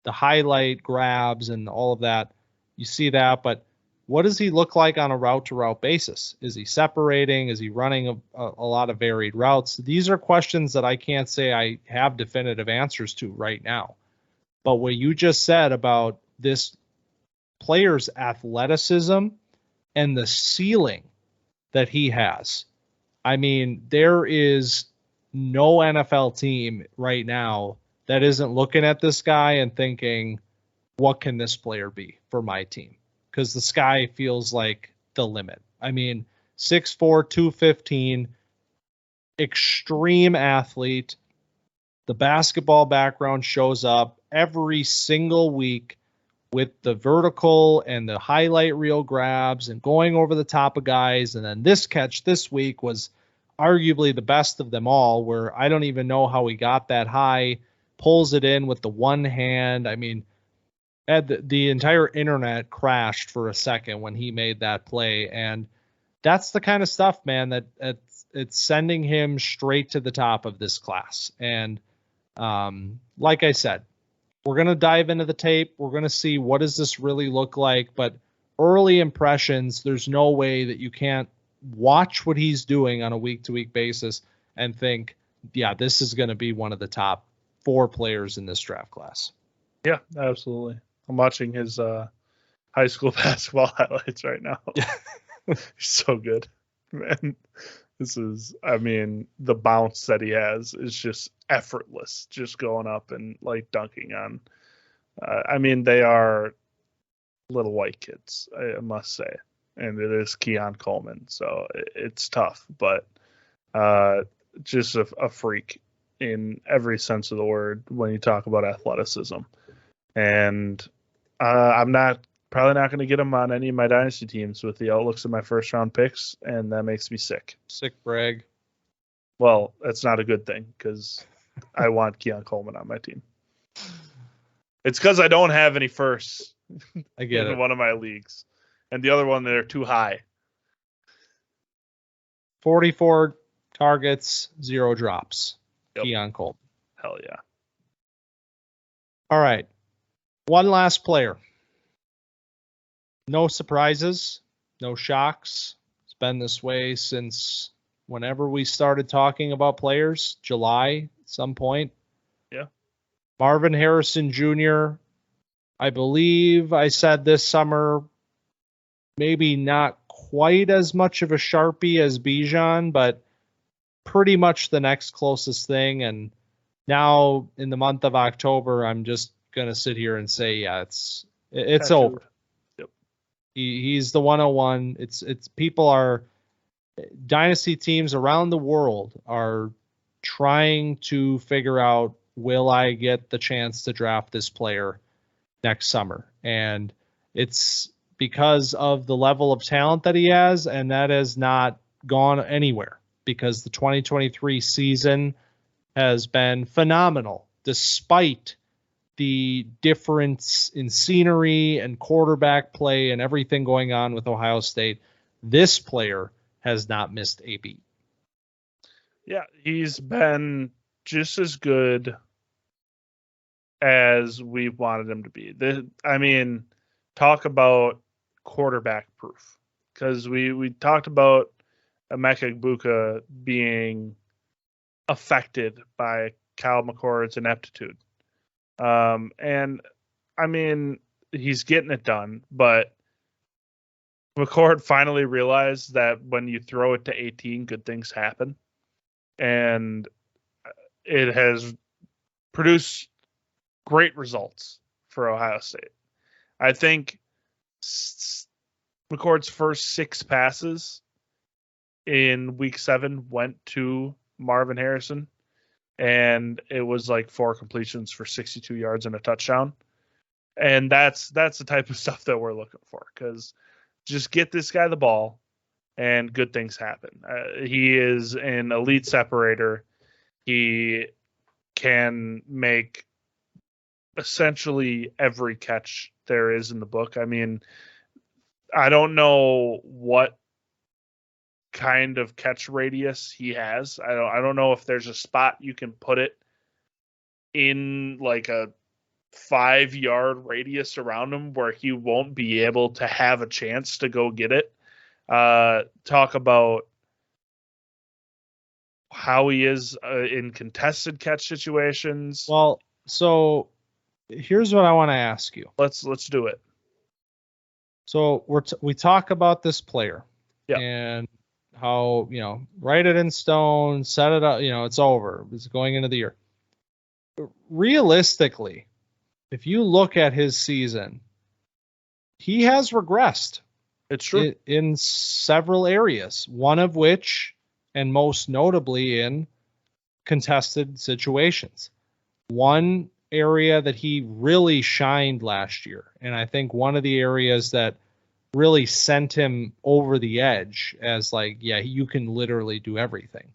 the highlight grabs and all of that, you see that, but what does he look like on a route-to-route basis? Is he separating? Is he running a lot of varied routes? These are questions that I can't say I have definitive answers to right now. But what you just said about this player's athleticism and the ceiling that he has, I mean, there is no NFL team right now that isn't looking at this guy and thinking, what can this player be for my team? Because the sky feels like the limit. I mean, 6'4", 215, extreme athlete. The basketball background shows up every single week with the vertical and the highlight reel grabs and going over the top of guys. And then this catch this week was arguably the best of them all, where I don't even know how he got that high, pulls it in with the one hand. I mean, the entire internet crashed for a second when he made that play. And that's the kind of stuff, man, that it's sending him straight to the top of this class. And like I said, we're going to dive into the tape. We're going to see what does this really look like. But early impressions, there's no way that you can't watch what he's doing on a week-to-week basis and think, yeah, this is going to be one of the top 4 players in this draft class. Yeah, absolutely. I'm watching his high school basketball highlights right now. He's so good, man. This is, I mean, the bounce that he has is just effortless, just going up and like dunking on. I mean, they are little white kids, I must say. And it is Keon Coleman, so it's tough, but just a freak in every sense of the word when you talk about athleticism. And I'm probably not going to get him on any of my dynasty teams with the outlooks of my first round picks, and that makes me sick. Sick brag. Well, that's not a good thing because I want Keon Coleman on my team. It's because I don't have any firsts I get in one of my leagues, and the other one they're too high. 44 targets, 0 drops. Yep. Keon Coleman. Hell yeah. All right. One last player. No surprises, no shocks. It's been this way since whenever we started talking about players, July at some point. Yeah. Marvin Harrison Jr., I believe I said this summer, maybe not quite as much of a Sharpie as Bijan, but pretty much the next closest thing. And now in the month of October, I'm just going to sit here and say, yeah, it's over. Yep. He's the 101. It's people are dynasty teams around the world are trying to figure out, will I get the chance to draft this player next summer? And it's because of the level of talent that he has, and that is not gone anywhere because the 2023 season has been phenomenal despite the difference in scenery and quarterback play and everything going on with Ohio State. This player has not missed a beat. Yeah, he's been just as good as we wanted him to be. Talk about quarterback proof, because we talked about Emeka Egbuka being affected by Kyle McCord's ineptitude. He's getting it done, but McCord finally realized that when you throw it to 18, good things happen. And it has produced great results for Ohio State. I think McCord's first 6 passes in week 7 went to Marvin Harrison, and it was like 4 completions for 62 yards and a touchdown. And that's the type of stuff that we're looking for, because just get this guy the ball and good things happen. He is an elite separator. He can make essentially every catch there is in the book. I mean, I don't know what kind of catch radius he has. I don't know if there's a spot you can put it in, like a 5-yard radius around him where he won't be able to have a chance to go get it. Talk about how he is in contested catch situations. Well, so here's what I want to ask you. Let's do it. So we talk about this player, yeah, and how, write it in stone, set it up, it's over. It's going into the year. Realistically, if you look at his season, he has regressed. It's true. In several areas, one of which, and most notably, in contested situations. One area that he really shined last year, and I think one of the areas that really sent him over the edge as you can literally do everything,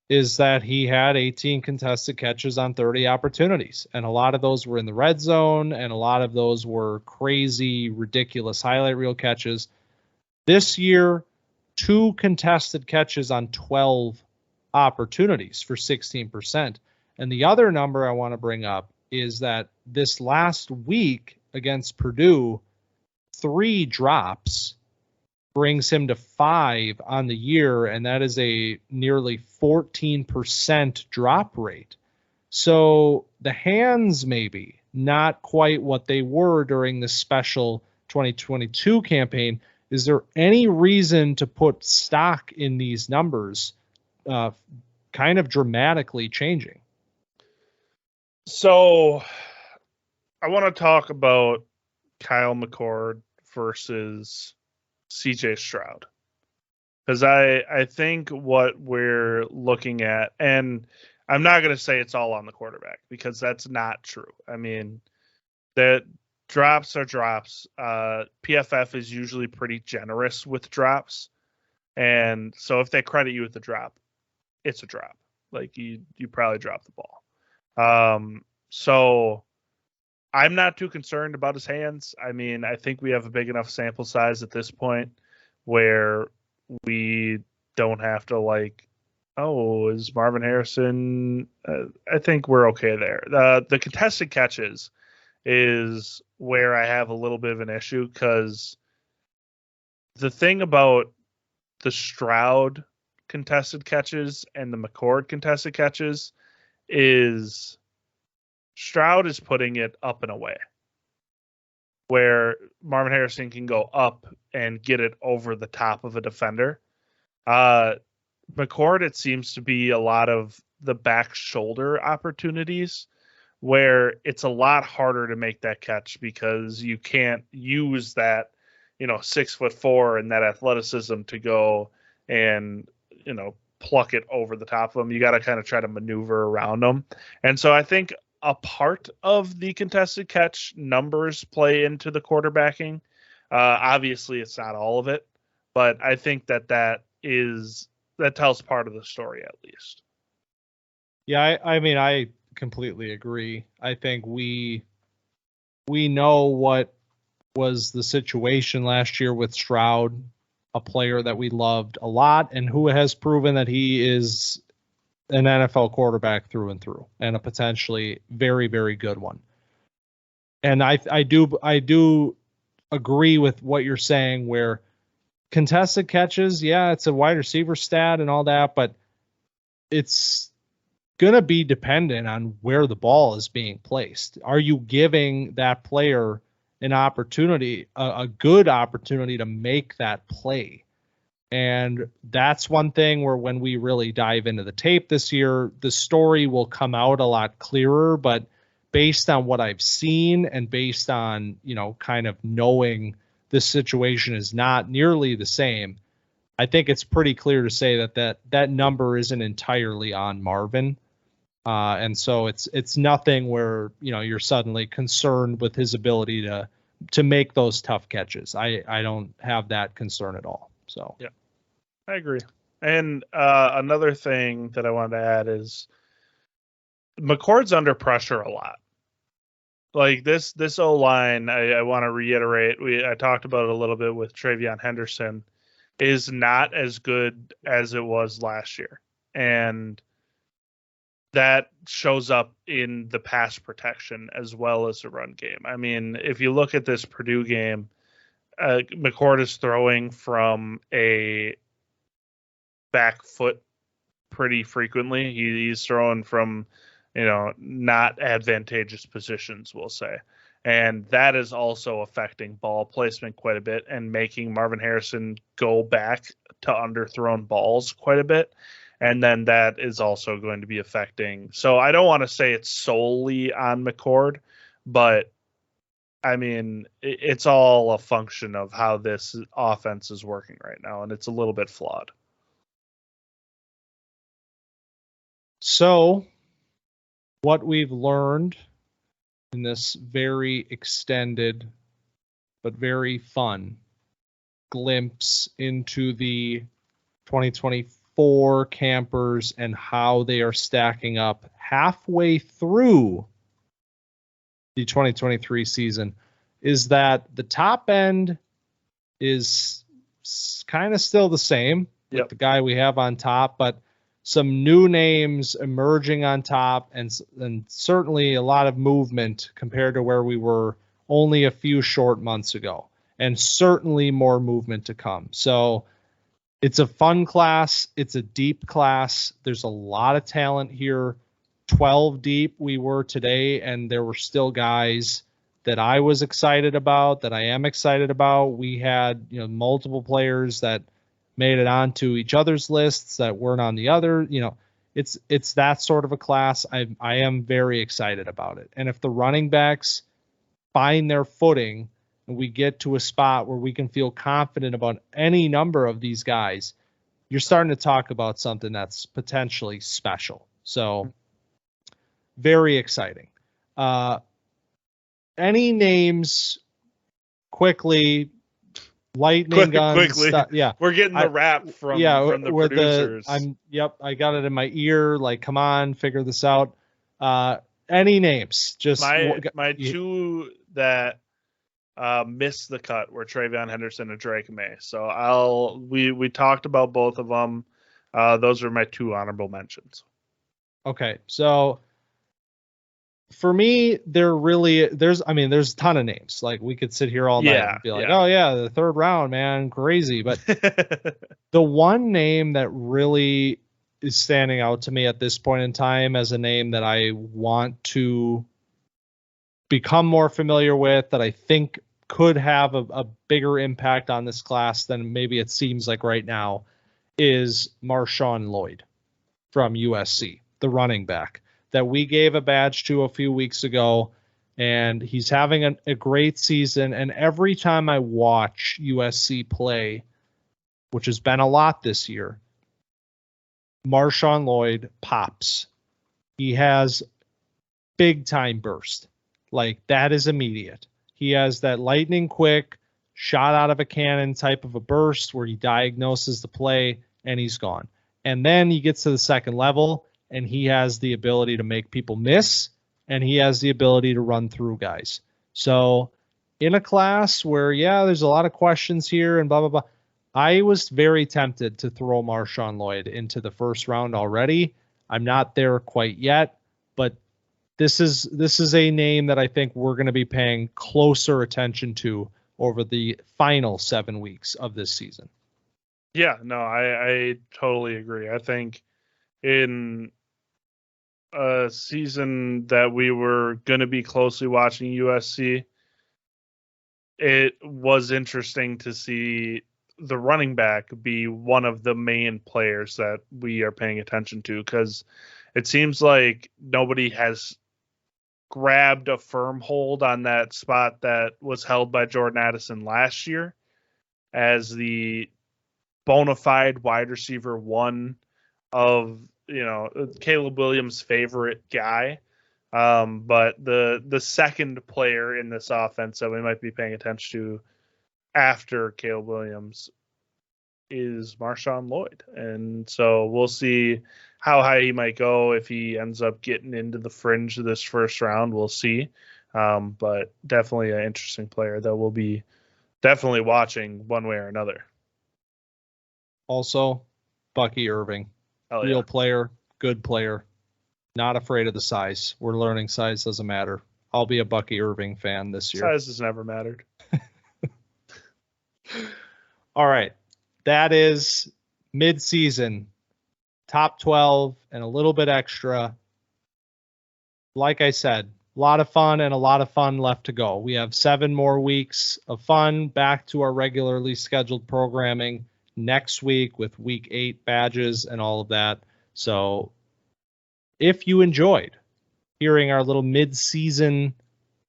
is that he had 18 contested catches on 30 opportunities. And a lot of those were in the red zone, and a lot of those were crazy, ridiculous highlight reel catches. This year, 2 contested catches on 12 opportunities for 16%. And the other number I want to bring up is that this last week against Purdue, 3 drops brings him to 5 on the year, and that is a nearly 14% drop rate. So the hands maybe not quite what they were during the special 2022 campaign. Is there any reason to put stock in these numbers kind of dramatically changing? So I want to talk about Kyle McCord versus CJ Stroud, because I think what we're looking at, and I'm not going to say it's all on the quarterback, because that's not true. I mean, that drops are drops. PFF is usually pretty generous with drops, and so if they credit you with the drop, it's a drop. Like you probably dropped the ball. So I'm not too concerned about his hands. I mean, I think we have a big enough sample size at this point where we don't have to is Marvin Harrison? I think we're okay there. The contested catches is where I have a little bit of an issue, because the thing about the Stroud contested catches and the McCord contested catches is Stroud is putting it up and away, where Marvin Harrison can go up and get it over the top of a defender. McCord, it seems to be a lot of the back shoulder opportunities where it's a lot harder to make that catch, because you can't use that, 6'4" and that athleticism to go and, pluck it over the top of them. You got to kind of try to maneuver around them. And so I think a part of the contested catch numbers play into the quarterbacking. Obviously, it's not all of it, but I think that tells part of the story at least. Yeah, I mean, I completely agree. I think we know what was the situation last year with Stroud, a player that we loved a lot and who has proven that he is an NFL quarterback through and through, and a potentially very, very good one. And I do agree with what you're saying, where contested catches, yeah, it's a wide receiver stat and all that, but it's going to be dependent on where the ball is being placed. Are you giving that player an opportunity, a good opportunity to make that play? And that's one thing where when we really dive into the tape this year, the story will come out a lot clearer. But based on what I've seen and based on, kind of knowing this situation is not nearly the same, I think it's pretty clear to say that number isn't entirely on Marvin. And so it's nothing where, you're suddenly concerned with his ability to make those tough catches. I don't have that concern at all. So, yeah, I agree. And another thing that I wanted to add is McCord's under pressure a lot. Like this O-line, I want to reiterate, I talked about it a little bit with Travion Henderson, is not as good as it was last year. And that shows up in the pass protection as well as the run game. I mean, if you look at this Purdue game, McCord is throwing from a back foot pretty frequently. He's throwing from, not advantageous positions, we'll say. And that is also affecting ball placement quite a bit and making Marvin Harrison go back to underthrown balls quite a bit. And then that is also going to be affecting. So I don't want to say it's solely on McCord, but I mean, it's all a function of how this offense is working right now, and it's a little bit flawed. So what we've learned in this very extended but very fun glimpse into the 2024 campers and how they are stacking up halfway through the 2023 season is that the top end is kind of still the same with the guy we have on top, but some new names emerging on top, and certainly a lot of movement compared to where we were only a few short months ago, and certainly more movement to come. So it's a fun class. It's a deep class. There's a lot of talent here. 12 deep we were today, and there were still guys that I was excited about, that I am excited about. We had, multiple players that made it onto each other's lists that weren't on the other. It's that sort of a class. I am very excited about it. And if the running backs find their footing and we get to a spot where we can feel confident about any number of these guys, you're starting to talk about something that's potentially special. So very exciting. Any names quickly? Lightning guns. Yeah, we're getting the rap from the producers. I got it in my ear. Like, come on, figure this out. Any names? Just my two that missed the cut were Travion Henderson and Drake May. So we talked about both of them. Those are my two honorable mentions. Okay, so for me, there's a ton of names. Like, we could sit here all night and be like, oh yeah, the third round, man, crazy. But the one name that really is standing out to me at this point in time as a name that I want to become more familiar with, that I think could have a bigger impact on this class than maybe it seems like right now, is Marshawn Lloyd from USC, the running back that we gave a badge to a few weeks ago, and he's having a great season. And every time I watch USC play, which has been a lot this year, Marshawn Lloyd pops. He has big time burst. Like, that is immediate. He has that lightning quick shot out of a cannon type of a burst where he diagnoses the play. and he's gone. And then he gets to the second level, and he has the ability to make people miss, and he has the ability to run through guys. So in a class where, there's a lot of questions here and blah, blah, blah, I was very tempted to throw Marshawn Lloyd into the first round already. I'm not there quite yet, but this is a name that I think we're going to be paying closer attention to over the final 7 weeks of this season. Yeah, no, I totally agree. I think in a season that we were going to be closely watching USC, it was interesting to see the running back be one of the main players that we are paying attention to, because it seems like nobody has grabbed a firm hold on that spot that was held by Jordan Addison last year as the bona fide wide receiver one of, Caleb Williams' favorite guy. But the second player in this offense that we might be paying attention to after Caleb Williams is Marshawn Lloyd. And so we'll see how high he might go. If he ends up getting into the fringe of this first round, we'll see. But definitely an interesting player that we'll be definitely watching one way or another. Also, Bucky Irving, real player, good player, not afraid of the size. We're learning size doesn't matter. I'll be a Bucky Irving fan this year. Size has never mattered. All right. That is midseason, top 12, and a little bit extra. Like I said, a lot of fun and a lot of fun left to go. We have 7 more weeks of fun back to our regularly scheduled programming next week with week 8 badges and all of that. So if you enjoyed hearing our little mid-season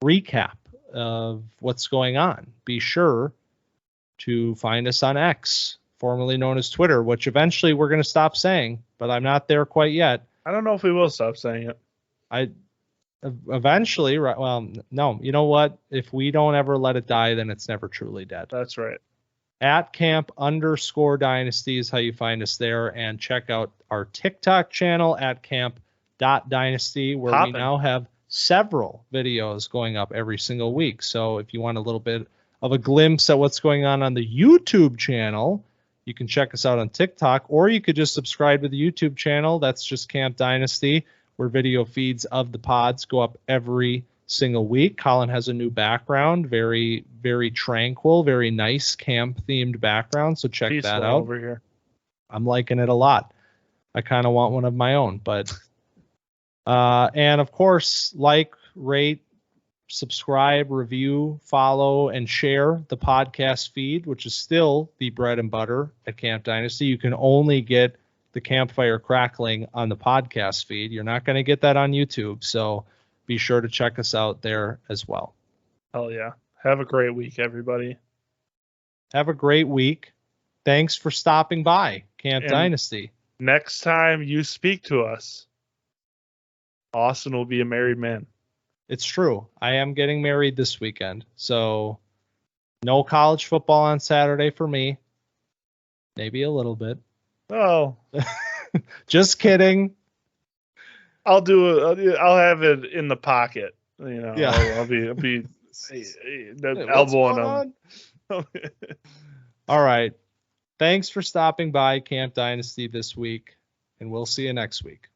recap of what's going on, be sure to find us on X, formerly known as Twitter, which eventually we're going to stop saying, but I'm not there quite yet. I don't know if we will stop saying it. Eventually, right? Well, no, you know what? If we don't ever let it die, then it's never truly dead. That's right. At camp_dynasty is how you find us there, and check out our TikTok channel at camp.dynasty, where we now have several videos going up every single week. So if you want a little bit of a glimpse at what's going on the YouTube channel, you can check us out on TikTok, or you could just subscribe to the YouTube channel. That's just Camp Dynasty, where video feeds of the pods go up every single week. Collin has a new background, very, very tranquil, very nice camp-themed background, so check that out. Over here. I'm liking it a lot. I kind of want one of my own, but and of course, like, rate, subscribe, review, follow, and share the podcast feed, which is still the bread and butter at Camp Dynasty. You can only get the campfire crackling on the podcast feed. You're not going to get that on YouTube, so be sure to check us out there as well. Hell yeah. Have a great week, everybody. Have a great week. Thanks for stopping by, Camp Dynasty. Next time you speak to us, Austin will be a married man. It's true. I am getting married this weekend. So no college football on Saturday for me. Maybe a little bit. Oh. Just kidding. I'll have it in the pocket. Yeah. I'll be elbowing them. All right. Thanks for stopping by Camp Dynasty this week, and we'll see you next week.